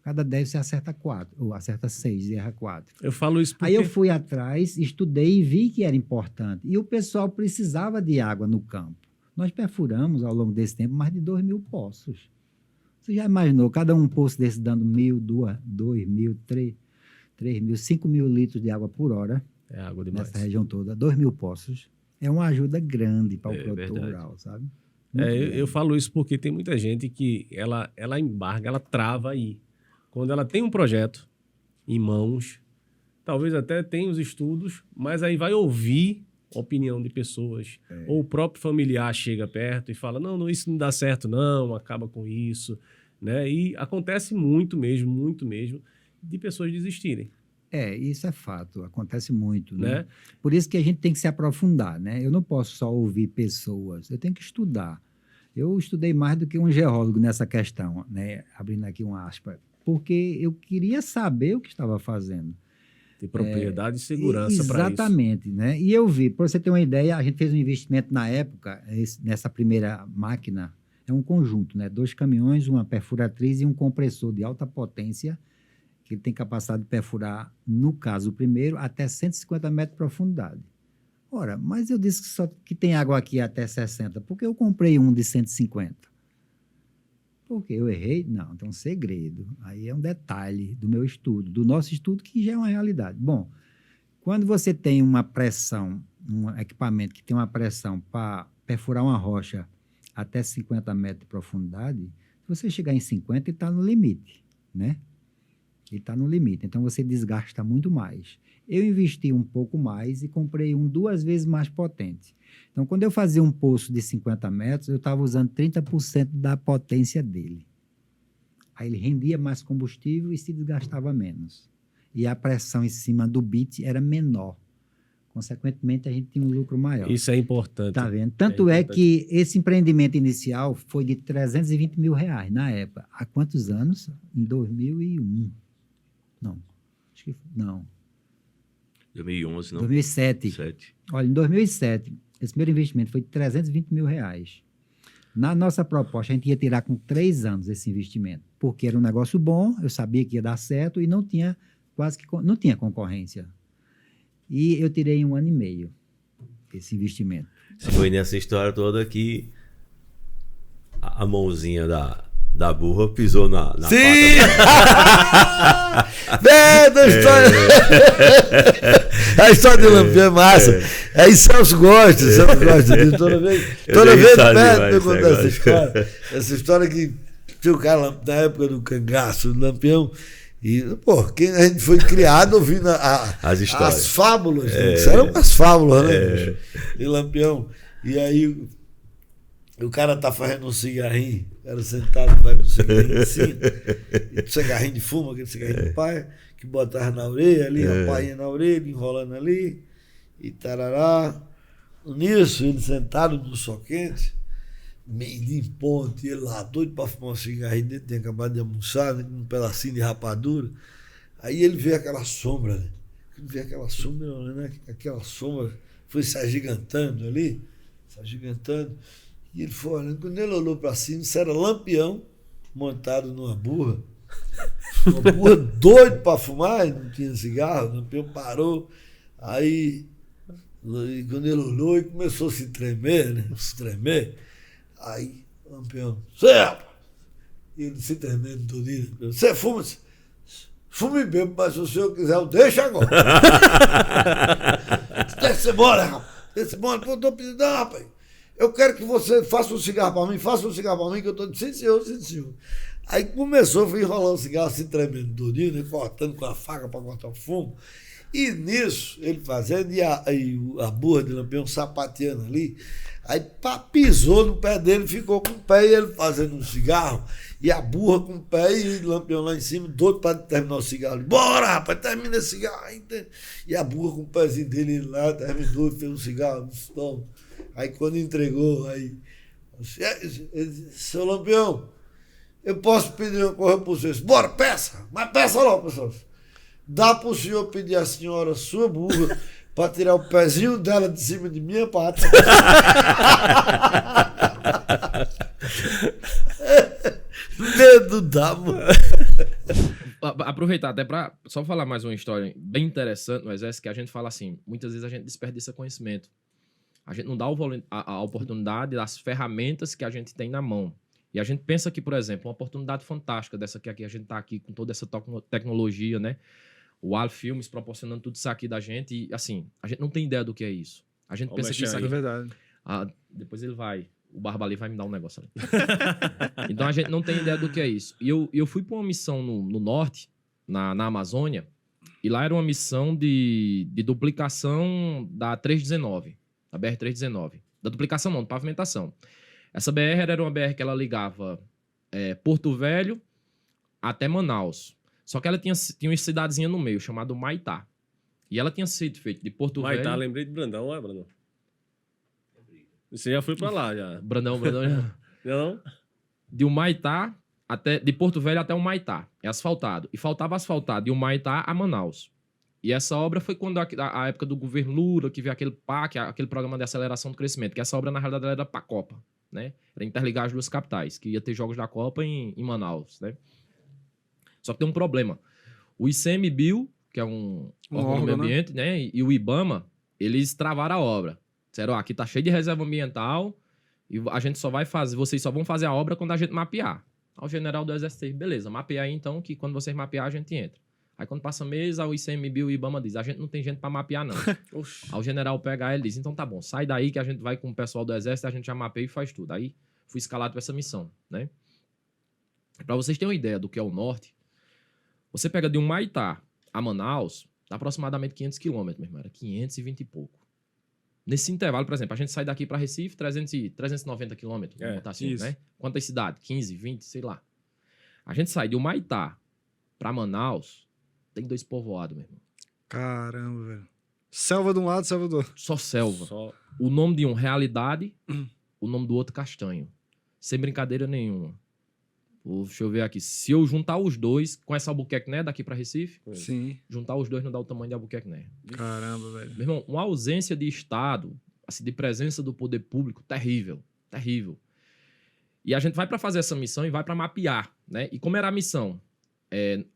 Cada 10 você acerta 4, ou acerta 6 e erra 4. Eu falo isso porque... Aí eu fui atrás, estudei e vi que era importante. E o pessoal precisava de água no campo. Nós perfuramos, ao longo desse tempo, mais de 2.000 poços. Você já imaginou, cada um poço desse dando 1.000, 2.000, 3.000, 5.000 litros de água por hora. É água demais. Nessa região toda, 2.000 poços. É uma ajuda grande para o produtor verdade. rural, sabe? Eu falo isso porque tem muita gente que ela embarga, ela trava aí. Quando ela tem um projeto em mãos, talvez até tenha os estudos, mas aí vai ouvir a opinião de pessoas. Ou o próprio familiar chega perto e fala, não, isso não dá certo não, acaba com isso. Né? E acontece muito mesmo, de pessoas desistirem. Isso é fato, acontece muito, né? Né? Por isso que a gente tem que se aprofundar, né? Eu não posso só ouvir pessoas, eu tenho que estudar. Eu estudei mais do que um geólogo nessa questão, né? Abrindo aqui uma aspa, porque eu queria saber o que estava fazendo. Tem propriedade e segurança para isso. Exatamente, né? E eu vi, para você ter uma ideia, a gente fez um investimento na época, nessa primeira máquina, é um conjunto, né? 2 caminhões, uma perfuratriz e um compressor de alta potência, que ele tem capacidade de perfurar, no caso, o primeiro, até 150 metros de profundidade. Ora, mas eu disse que tem água aqui até 60, porque eu comprei um de 150. Porque eu errei? Não, tem um segredo. Aí é um detalhe do meu estudo, do nosso estudo, que já é uma realidade. Bom, quando você tem uma pressão, um equipamento que tem uma pressão para perfurar uma rocha até 50 metros de profundidade, se você chegar em 50, ele está no limite, né? Ele está no limite. Então, você desgasta muito mais. Eu investi um pouco mais e comprei um 2 vezes mais potente. Então, quando eu fazia um poço de 50 metros, eu estava usando 30% da potência dele. Aí ele rendia mais combustível e se desgastava menos. E a pressão em cima do bit era menor. Consequentemente, a gente tinha um lucro maior. Isso é importante. Tá vendo? Tanto é que esse empreendimento inicial foi de R$320 mil na época. Há quantos anos? Em 2001. Não. Acho que não. 2011, não? 2007. 7. Olha, em 2007, esse primeiro investimento foi de R$320 mil. Na nossa proposta, a gente ia tirar com 3 anos esse investimento, porque era um negócio bom, eu sabia que ia dar certo e não tinha não tinha concorrência. E eu tirei em 1 ano e meio esse investimento. Você foi nessa história toda que a mãozinha da burra pisou na Sim! pata. Da história. A história de Lampião é massa. Aí Celso gosta disso. Toda vez me conta essa história. Essa história que tinha o cara na época do cangaço, do Lampião. E, pô, a gente foi criado ouvindo as histórias. As fábulas. Isso eram as fábulas, né? De Lampião. E aí o cara tá fazendo um cigarrinho, o cara sentado fazendo um cigarrinho assim, cigarrinho de fumo, aquele cigarrinho de pai, que botava na orelha ali, a painha na orelha, enrolando ali, e tarará. Nisso, ele sentado no sol quente, meio de ponte, ele lá doido para fumar um cigarrinho dele, tinha acabado de almoçar, né, um pedacinho de rapadura. Aí ele vê aquela sombra, né? Ele vê aquela sombra, né? Aquela sombra foi se agigantando ali, e ele foi olhando. Quando ele olhou para cima, isso era Lampião montado numa burra. Uma burra doido para fumar, não tinha cigarro, o Lampião parou. Aí, quando ele olhou, ele começou a se tremer, né? Aí, Lampião, certo! E ele se tremendo todinho. Você fuma? Fume mesmo, mas se o senhor quiser, eu deixo agora. Deixa embora, rapaz. Deixa embora, pô, eu tô pedindo, não, rapaz. Eu quero que você faça um cigarro para mim, que eu tô dizendo, sim, senhor. Aí começou, foi enrolar o cigarro assim, tremendo todinho, né? Cortando com a faca para cortar o fumo. E nisso, ele fazendo, e a burra de Lampião sapateando ali, aí pisou no pé dele, ficou com o pé, e ele fazendo um cigarro, e a burra com o pé, e o Lampião lá em cima, doido para terminar o cigarro. Bora, rapaz, termina esse cigarro aí. E a burra com o pezinho dele ele lá, terminou, fez um cigarro no estômago. Aí quando entregou, aí, seu Lampião, eu posso pedir uma coisa para vocês? Bora, peça, mas peça logo, pessoal. Dá para o senhor pedir à senhora, sua burra, para tirar o pezinho dela de cima de minha pata. Medo da mano. Aproveitar até para só falar mais uma história bem interessante no Exército, que a gente fala assim, muitas vezes a gente desperdiça conhecimento. A gente não dá a oportunidade das ferramentas que a gente tem na mão. E a gente pensa que, por exemplo, uma oportunidade fantástica dessa que aqui a gente está aqui com toda essa tecnologia, né? O Al Filmes proporcionando tudo isso aqui da gente. E, assim, a gente não tem ideia do que é isso. A gente pensa que isso aqui... É verdade. Depois ele vai... O Barba ali vai me dar um negócio ali. Então, a gente não tem ideia do que é isso. E eu fui para uma missão no norte, na Amazônia, e lá era uma missão de duplicação da 319, da BR-319. Da duplicação não, de pavimentação. Essa BR era uma BR que ela ligava Porto Velho até Manaus. Só que ela tinha uma cidadezinha no meio, chamada Maitá. E ela tinha sido feita de Porto Velho... Maitá, lembrei de Brandão, olha, Brandão. Você já foi pra lá, já. Brandão. Não? De Humaitá de Porto Velho até Humaitá. É asfaltado. E faltava asfaltar de Humaitá a Manaus. E essa obra foi quando a época do governo Lula, que veio aquele PAC, aquele programa de aceleração do crescimento, que essa obra, na realidade, era pra Copa, né? Era interligar as duas capitais, que ia ter jogos da Copa em Manaus, né? Só que tem um problema. O ICMBio, que é um órgão do meio ambiente, né? E o IBAMA, eles travaram a obra. Disseram, aqui tá cheio de reserva ambiental e a gente só vai fazer, vocês só vão fazer a obra quando a gente mapear. Aí o general do Exército disse, beleza, mapear aí então, que quando vocês mapear a gente entra. Aí quando passa mês, o ICMBio e o IBAMA diz, a gente não tem gente para mapear não. Aí o general pega ele e diz, então tá bom, sai daí que a gente vai com o pessoal do Exército, a gente já mapeia e faz tudo. Aí fui escalado para essa missão, né? Para vocês terem uma ideia do que é o norte, Você pega de Humaitá a Manaus, dá aproximadamente 500 quilômetros, meu irmão. Era 520 e pouco. Nesse intervalo, por exemplo, a gente sai daqui para Recife, 390 quilômetros, vamos botar assim, isso. né? Quantas cidades? 15, 20, sei lá. A gente sai de Humaitá para Manaus, tem 2 povoados, meu irmão. Caramba, velho. Selva de um lado, selva do outro. Só selva. O nome de um, Realidade, o nome do outro, Castanho. Sem brincadeira nenhuma. Deixa eu ver aqui. Se eu juntar os dois, conhece Albuquerque, né? Daqui pra Recife? Sim. Juntar os dois não dá o tamanho de Albuquerque, né? Caramba, velho. Meu irmão, uma ausência de Estado, assim, de presença do poder público, terrível. Terrível. E a gente vai pra fazer essa missão e vai pra mapear, né? E como era a missão?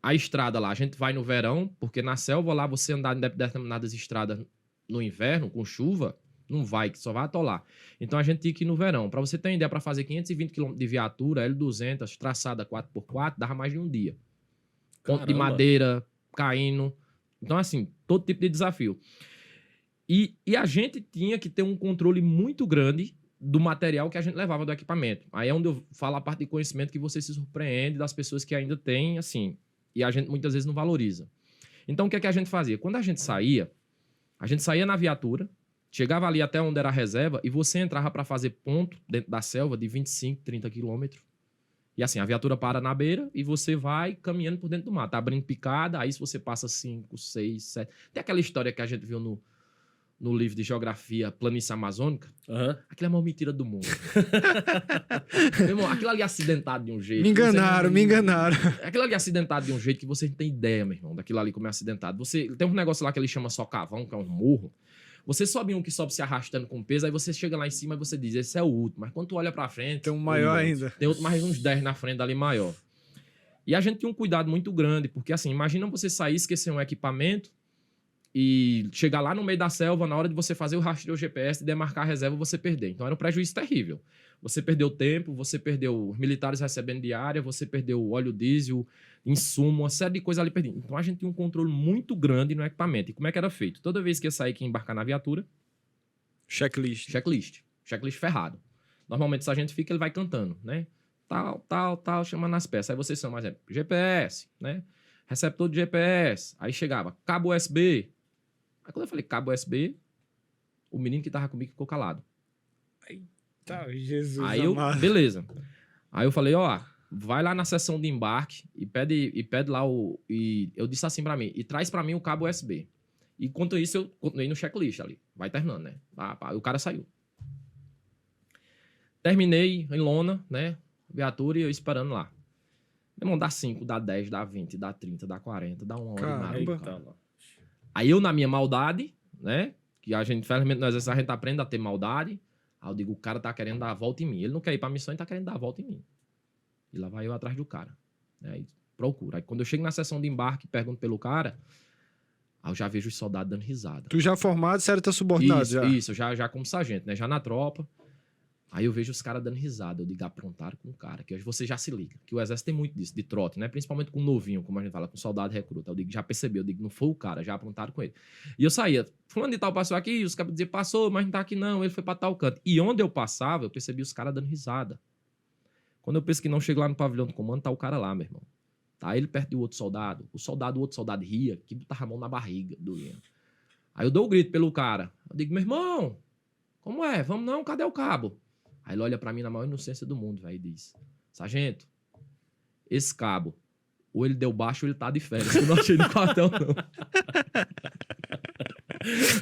A estrada lá, a gente vai no verão, porque na selva lá, você andar em determinadas estradas no inverno, com chuva, não vai, que só vai atolar. Então a gente tinha que ir no verão. Para você ter uma ideia, para fazer 520 km de viatura, L200, traçada 4x4, dava mais de um dia. Ponto de madeira, caindo. Então, assim, todo tipo de desafio. E a gente tinha que ter um controle muito grande do material que a gente levava do equipamento. Aí é onde eu falo a parte de conhecimento que você se surpreende das pessoas que ainda têm, assim, e a gente muitas vezes não valoriza. Então, o que é que a gente fazia? Quando a gente saía na viatura, chegava ali até onde era a reserva e você entrava para fazer ponto dentro da selva de 25, 30 quilômetros. E assim, a viatura para na beira e você vai caminhando por dentro do mato. Tá abrindo picada, aí se você passa 5, 6, 7... Tem aquela história que a gente viu no livro de geografia Planície Amazônica. Aquilo é a maior mentira do mundo. Meu irmão, aquilo ali é acidentado de um jeito... Me enganaram. Aquilo ali é acidentado de um jeito que você não tem ideia, meu irmão, daquilo ali como é acidentado. Tem um negócio lá que ele chama socavão, que é um morro. Você sobe um que sobe se arrastando com peso, aí você chega lá em cima e você diz, esse é o último. Mas quando tu olha pra frente... Tem um maior ainda. Tem outro mais uns 10 na frente ali maior. E a gente tinha um cuidado muito grande, porque assim, imagina você sair, esquecer um equipamento e chegar lá no meio da selva, na hora de você fazer o rastreio GPS e demarcar a reserva, você perder. Então era um prejuízo terrível. Você perdeu tempo, você perdeu os militares recebendo diária, você perdeu o óleo diesel, insumo, uma série de coisas ali perdidas. Então a gente tinha um controle muito grande no equipamento. E como é que era feito? Toda vez que ia sair, que ia embarcar na viatura... Checklist ferrado. Normalmente, se a gente fica, ele vai cantando, né? Tal, chamando as peças. Aí vocês são, mais GPS, né? Receptor de GPS. Aí chegava, cabo USB. Aí quando eu falei cabo USB, o menino que tava comigo ficou calado. Tá, Jesus aí amado. Beleza. Aí eu falei, vai lá na seção de embarque e pede lá e eu disse assim pra mim, e traz pra mim o cabo USB. E enquanto isso, eu continuei no checklist ali. Vai terminando, né? O cara saiu. Terminei em lona, né? Viatura e eu esperando lá. Meu irmão, dá 5, dá 10, dá 20, dá 30, dá 40, dá 1 hora e nada. Aí eu, na minha maldade, né? Que a gente, infelizmente, nós a gente aprende a ter maldade. Aí eu digo, o cara tá querendo dar a volta em mim. Ele não quer ir pra missão, ele tá querendo dar a volta em mim. E lá vai eu atrás do cara. Aí procura. Aí quando eu chego na sessão de embarque e pergunto pelo cara, aí eu já vejo os soldados dando risada. Tu já formado, sério, tá subordinado Isso, já como sargento, né? Já na tropa. Aí eu vejo os caras dando risada. Eu digo, aprontaram com o cara. Que hoje você já se liga. Que o exército tem muito disso, de trote, né? Principalmente com novinho, como a gente fala, com soldado recruta. Eu digo, já percebeu. Eu digo, não foi o cara, já aprontaram com ele. E eu saía, fulano de tal passou aqui, os caras diziam, passou, mas não tá aqui não, ele foi pra tal canto. E onde eu passava, eu percebi os caras dando risada. Quando eu penso que não chego lá no pavilhão do comando, tá o cara lá, meu irmão. Tá ele perto do outro soldado. O outro soldado ria, que botava a mão na barriga, doendo. Aí eu dou um grito pelo cara. Eu digo, meu irmão, como é? Vamos não, cadê o cabo? Aí ele olha pra mim na maior inocência do mundo, velho, e diz, sargento, esse cabo, ou ele deu baixo ou ele tá de férias, eu não achei no quartel, não.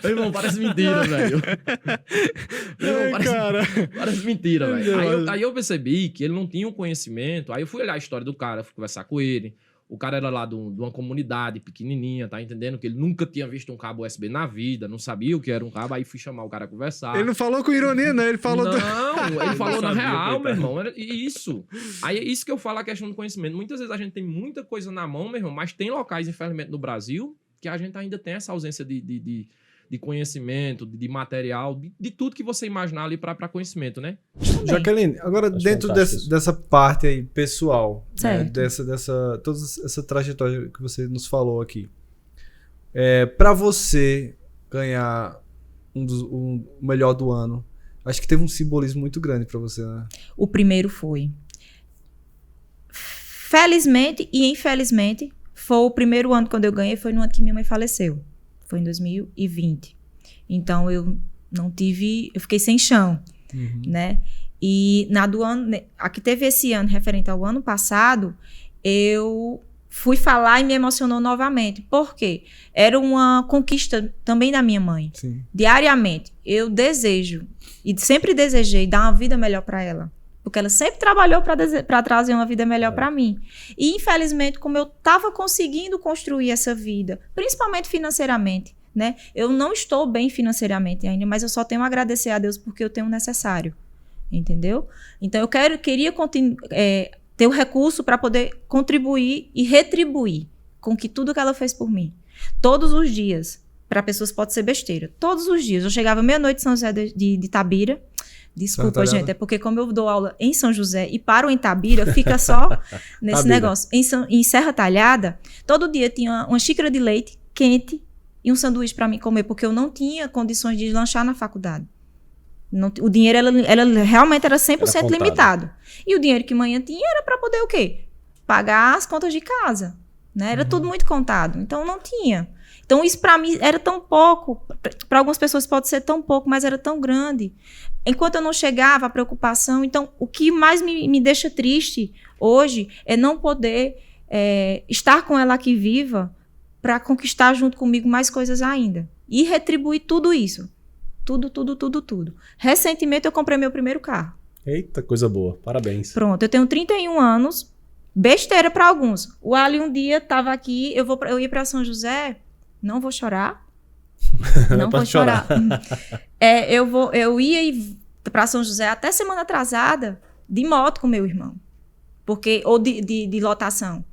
Meu irmão, parece mentira, velho. Parece mentira, velho. Aí eu percebi que ele não tinha um conhecimento, aí eu fui olhar a história do cara, fui conversar com ele. O cara era lá de uma comunidade pequenininha, tá entendendo? Que ele nunca tinha visto um cabo USB na vida, não sabia o que era um cabo, aí fui chamar o cara a conversar. Ele não falou com ironia, né? Ele falou... Não, ele falou na real, meu irmão. Isso. Aí é isso que eu falo, a questão do conhecimento. Muitas vezes a gente tem muita coisa na mão, meu irmão, mas tem locais, infelizmente, no Brasil, que a gente ainda tem essa ausência de conhecimento, de material, de tudo que você imaginar ali para conhecimento, né? Jaqueline, agora Acho dentro dessa parte aí pessoal, né, toda essa trajetória que você nos falou aqui, para você ganhar o melhor do ano, acho que teve um simbolismo muito grande para você, né? O primeiro foi. Felizmente e infelizmente foi o primeiro ano quando eu ganhei, foi no ano que minha mãe faleceu. Foi em 2020. Então, eu fiquei sem chão, né? E aqui teve esse ano, referente ao ano passado, eu fui falar e me emocionou novamente. Por quê? Era uma conquista também da minha mãe. Sim. Diariamente, eu desejo, e sempre desejei, dar uma vida melhor para ela. Porque ela sempre trabalhou para trazer uma vida melhor para mim. E, infelizmente, como eu estava conseguindo construir essa vida, principalmente financeiramente, né? Eu não estou bem financeiramente ainda, mas eu só tenho a agradecer a Deus porque eu tenho o necessário. Entendeu? Então, eu queria ter o recurso para poder contribuir e retribuir com que tudo que ela fez por mim. Todos os dias. Para pessoas pode ser besteira. Todos os dias. Eu chegava meia-noite em São José de Itabira. Desculpa, gente. É porque como eu dou aula em São José e paro em Itabira, fica só nesse negócio. Em Serra Talhada, todo dia tinha uma xícara de leite quente e um sanduíche para mim comer, porque eu não tinha condições de lanchar na faculdade. O dinheiro, ela realmente era 100% limitado. E o dinheiro que manhã tinha era para poder o quê? Pagar as contas de casa. Né? Era tudo muito contado. Então, não tinha. Então, isso para mim era tão pouco. Para algumas pessoas pode ser tão pouco, mas era tão grande. Enquanto eu não chegava, a preocupação. Então, o que mais me deixa triste hoje é não poder estar com ela aqui viva para conquistar junto comigo mais coisas ainda. E retribuir tudo isso. Tudo. Recentemente, eu comprei meu primeiro carro. Eita, coisa boa. Parabéns. Pronto, eu tenho 31 anos. Besteira para alguns. O Ali um dia estava aqui, eu ia para São José, não vou chorar. Não vou chorar. Eu ia para São José até semana atrasada de moto com meu irmão. Ou de lotação.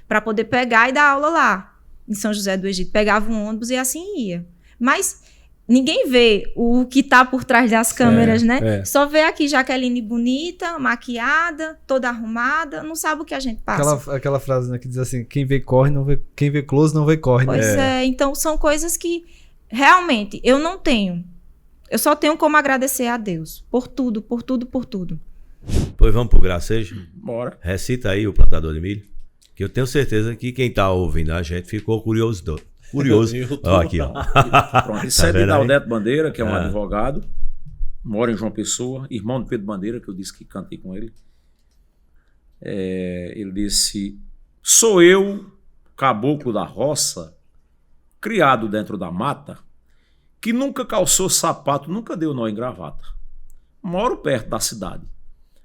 Para poder pegar e dar aula lá. Em São José do Egito. Pegava um ônibus e assim ia. Mas ninguém vê o que tá por trás das câmeras, né? Só vê aqui Jaqueline bonita, maquiada, toda arrumada, não sabe o que a gente passa. Aquela frase, né, que diz assim, quem vê corre, não vê, quem vê close não vê corre. Pois então são coisas que realmente eu não tenho. Eu só tenho como agradecer a Deus por tudo. Pois vamos pro gracejo? Bora. Recita aí o plantador de milho, que eu tenho certeza que quem tá ouvindo a gente ficou curioso. Aqui, ó. Pronto, isso é de Daldeto Bandeira, que é um advogado, mora em João Pessoa, irmão do Pedro Bandeira, que eu disse que cantei com ele. Ele disse: sou eu, caboclo da roça, criado dentro da mata, que nunca calçou sapato, nunca deu nó em gravata. Moro perto da cidade,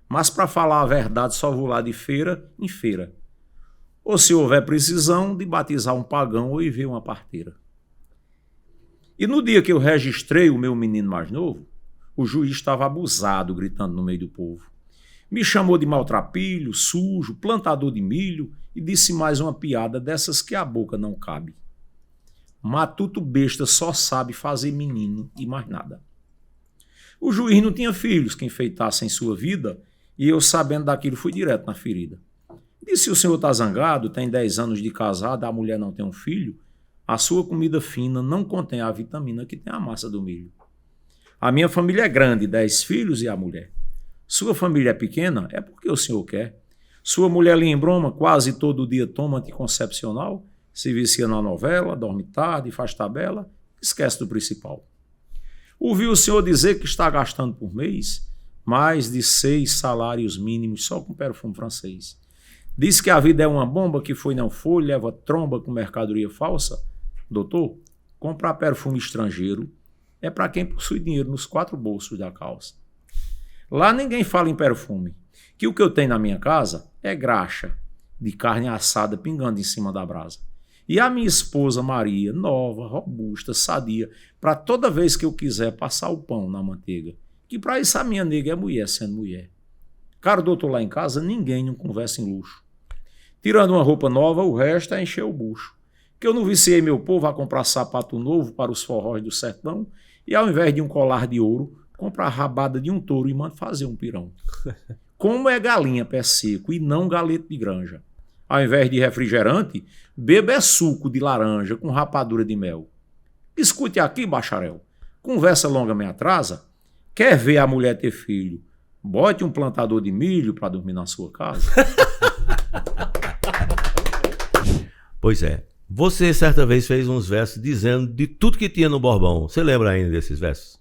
mas para falar a verdade só vou lá de feira em feira. Ou se houver precisão de batizar um pagão ou ir ver uma parteira. E no dia que eu registrei o meu menino mais novo, o juiz estava abusado, gritando no meio do povo. Me chamou de maltrapilho, sujo, plantador de milho e disse mais uma piada dessas que a boca não cabe. Matuto besta só sabe fazer menino e mais nada. O juiz não tinha filhos que enfeitassem sua vida e eu, sabendo daquilo, fui direto na ferida. Disse: o senhor está zangado, tem 10 anos de casado, a mulher não tem um filho, a sua comida fina não contém a vitamina que tem a massa do milho. A minha família é grande, 10 filhos e a mulher. Sua família é pequena, é porque o senhor quer. Sua mulher lhe embroma, quase todo dia toma anticoncepcional, se vicia na novela, dorme tarde, faz tabela, esquece do principal. Ouvi o senhor dizer que está gastando por mês mais de 6 salários mínimos só com perfume francês. Diz que a vida é uma bomba que foi não foi, leva tromba com mercadoria falsa. Doutor, comprar perfume estrangeiro é para quem possui dinheiro nos 4 bolsos da calça. Lá ninguém fala em perfume, que o que eu tenho na minha casa é graxa de carne assada pingando em cima da brasa. E a minha esposa Maria, nova, robusta, sadia, para toda vez que eu quiser passar o pão na manteiga, que para isso a minha nega é mulher sendo mulher. Caro doutor, lá em casa ninguém não conversa em luxo. Tirando uma roupa nova, o resto é encher o bucho. Que eu não viciei meu povo a comprar sapato novo para os forrós do sertão e ao invés de um colar de ouro, comprar a rabada de um touro e mando fazer um pirão. Como é galinha pé seco e não galeto de granja. Ao invés de refrigerante, beba suco de laranja com rapadura de mel. Escute aqui, bacharel. Conversa longa me atrasa. Quer ver a mulher ter filho? Bote um plantador de milho para dormir na sua casa. Pois é. Você, certa vez, fez uns versos dizendo de tudo que tinha no Borbão. Você lembra ainda desses versos?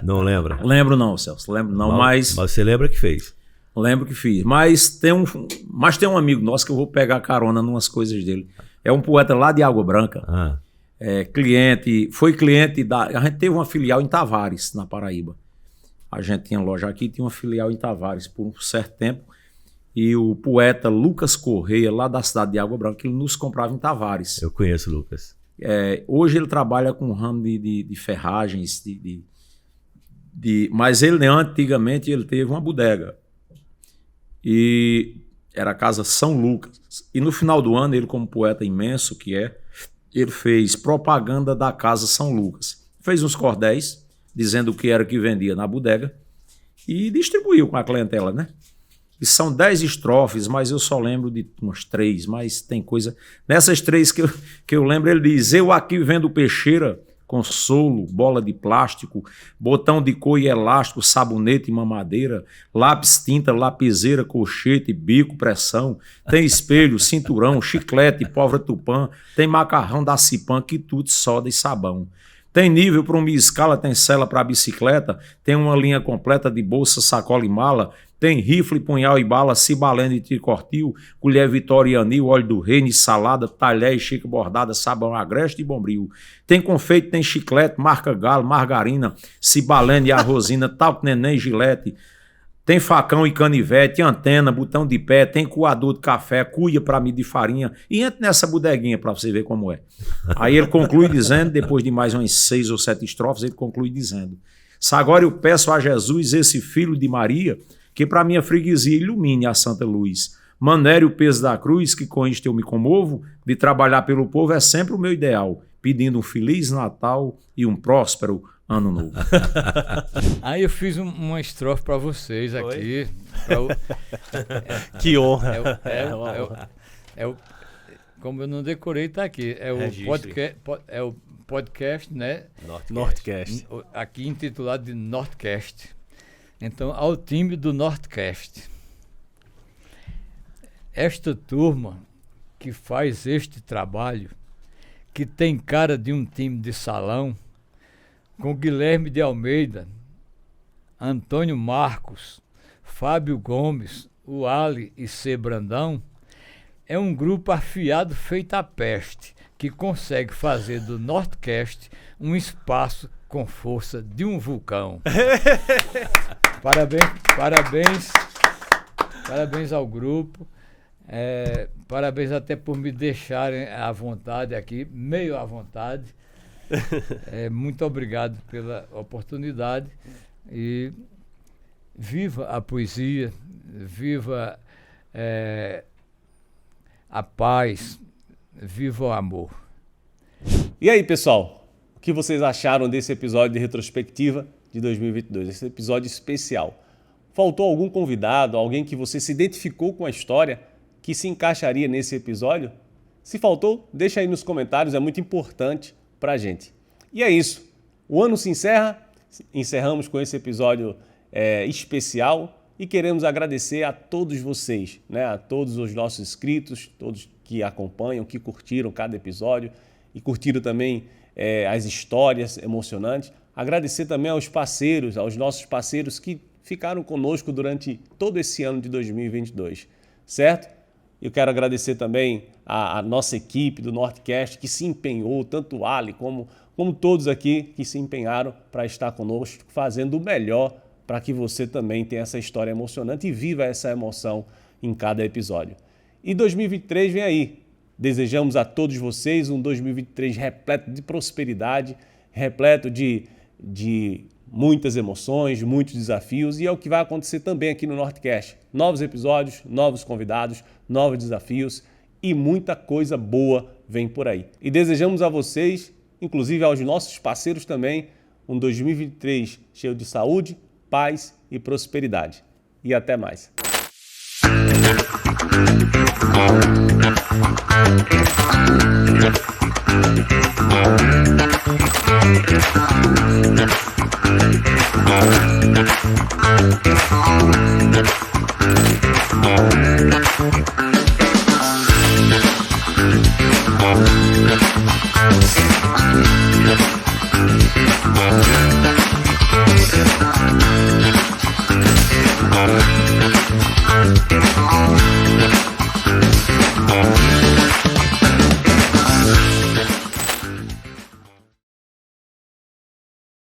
Não lembra? Lembro não, Celso. Lembro não, mas você lembra que fez? Lembro que fiz. Mas tem um amigo nosso que eu vou pegar carona numas coisas dele. É um poeta lá de Água Branca. Foi cliente da... A gente teve uma filial em Tavares, na Paraíba. A gente tinha loja aqui, tinha uma filial em Tavares por um certo tempo. E o poeta Lucas Correia, lá da cidade de Água Branca, ele nos comprava em Tavares. Eu conheço o Lucas. Hoje ele trabalha com ramo de ferragens, mas ele antigamente ele teve uma bodega. E era a Casa São Lucas. E no final do ano, ele como poeta imenso que ele fez propaganda da Casa São Lucas. Fez uns cordéis, dizendo o que era que vendia na bodega, e distribuiu com a clientela, né? E são 10 estrofes, mas eu só lembro de umas 3, mas tem coisa... Nessas 3 que eu lembro, ele diz: eu aqui vendo peixeira, consolo, bola de plástico, botão de couro e elástico, sabonete e mamadeira, lápis, tinta, lapiseira, colchete, bico, pressão, tem espelho, cinturão, chiclete, pólvora tupã, tem macarrão da Cipã, quitute, soda e sabão. Tem nível para uma escala, tem cela para bicicleta, tem uma linha completa de bolsa, sacola e mala, tem rifle, punhal e bala, cibalene e tricortil, colher vitorianil, óleo do reino, salada, talher, chica bordada, sabão agreste e bombril. Tem confeito, tem chiclete, marca galo, margarina, cibalene e arrozina, talco neném e gilete. Tem facão e canivete, antena, botão de pé, tem coador de café, cuia para medir farinha. E entra nessa bodeguinha para você ver como é. Aí ele conclui dizendo, depois de mais umas 6 ou 7 estrofes, ele conclui dizendo: agora eu peço a Jesus, esse filho de Maria, que para minha freguesia ilumine a santa luz. Manere o peso da cruz, que com isto eu me comovo, de trabalhar pelo povo é sempre o meu ideal, pedindo um Feliz Natal e um próspero Ano Novo. Aí eu fiz uma estrofe para vocês aqui. Que honra. Como eu não decorei, tá aqui. É o podcast, né? Northcast. Aqui intitulado de Northcast. Então, ao time do Northcast. Esta turma que faz este trabalho, que tem cara de um time de salão, com Guilherme de Almeida, Antônio Marcos, Fábio Gomes, o Ali e C. Brandão, é um grupo afiado feito a peste, que consegue fazer do Northcast um espaço com força de um vulcão. Parabéns ao grupo. Parabéns até por me deixarem à vontade aqui, meio à vontade. Muito obrigado pela oportunidade e viva a poesia, viva a paz, viva o amor. E aí, pessoal, o que vocês acharam desse episódio de retrospectiva de 2022, esse episódio especial? Faltou algum convidado, alguém que você se identificou com a história, que se encaixaria nesse episódio? Se faltou, deixa aí nos comentários, é muito importante pra gente. E é isso. O ano se encerra, encerramos com esse episódio especial e queremos agradecer a todos vocês, né? A todos os nossos inscritos, todos que acompanham, que curtiram cada episódio e curtiram também as histórias emocionantes. Agradecer também aos parceiros, aos nossos parceiros que ficaram conosco durante todo esse ano de 2022, certo? Eu quero agradecer também a nossa equipe do Northcast que se empenhou, tanto o Ali como todos aqui que se empenharam para estar conosco, fazendo o melhor para que você também tenha essa história emocionante e viva essa emoção em cada episódio. E 2023 vem aí. Desejamos a todos vocês um 2023 repleto de prosperidade, repleto de muitas emoções, muitos desafios, e é o que vai acontecer também aqui no Northcast. Novos episódios, novos convidados, novos desafios e muita coisa boa vem por aí. E desejamos a vocês, inclusive aos nossos parceiros também, um 2023 cheio de saúde, paz e prosperidade. E até mais.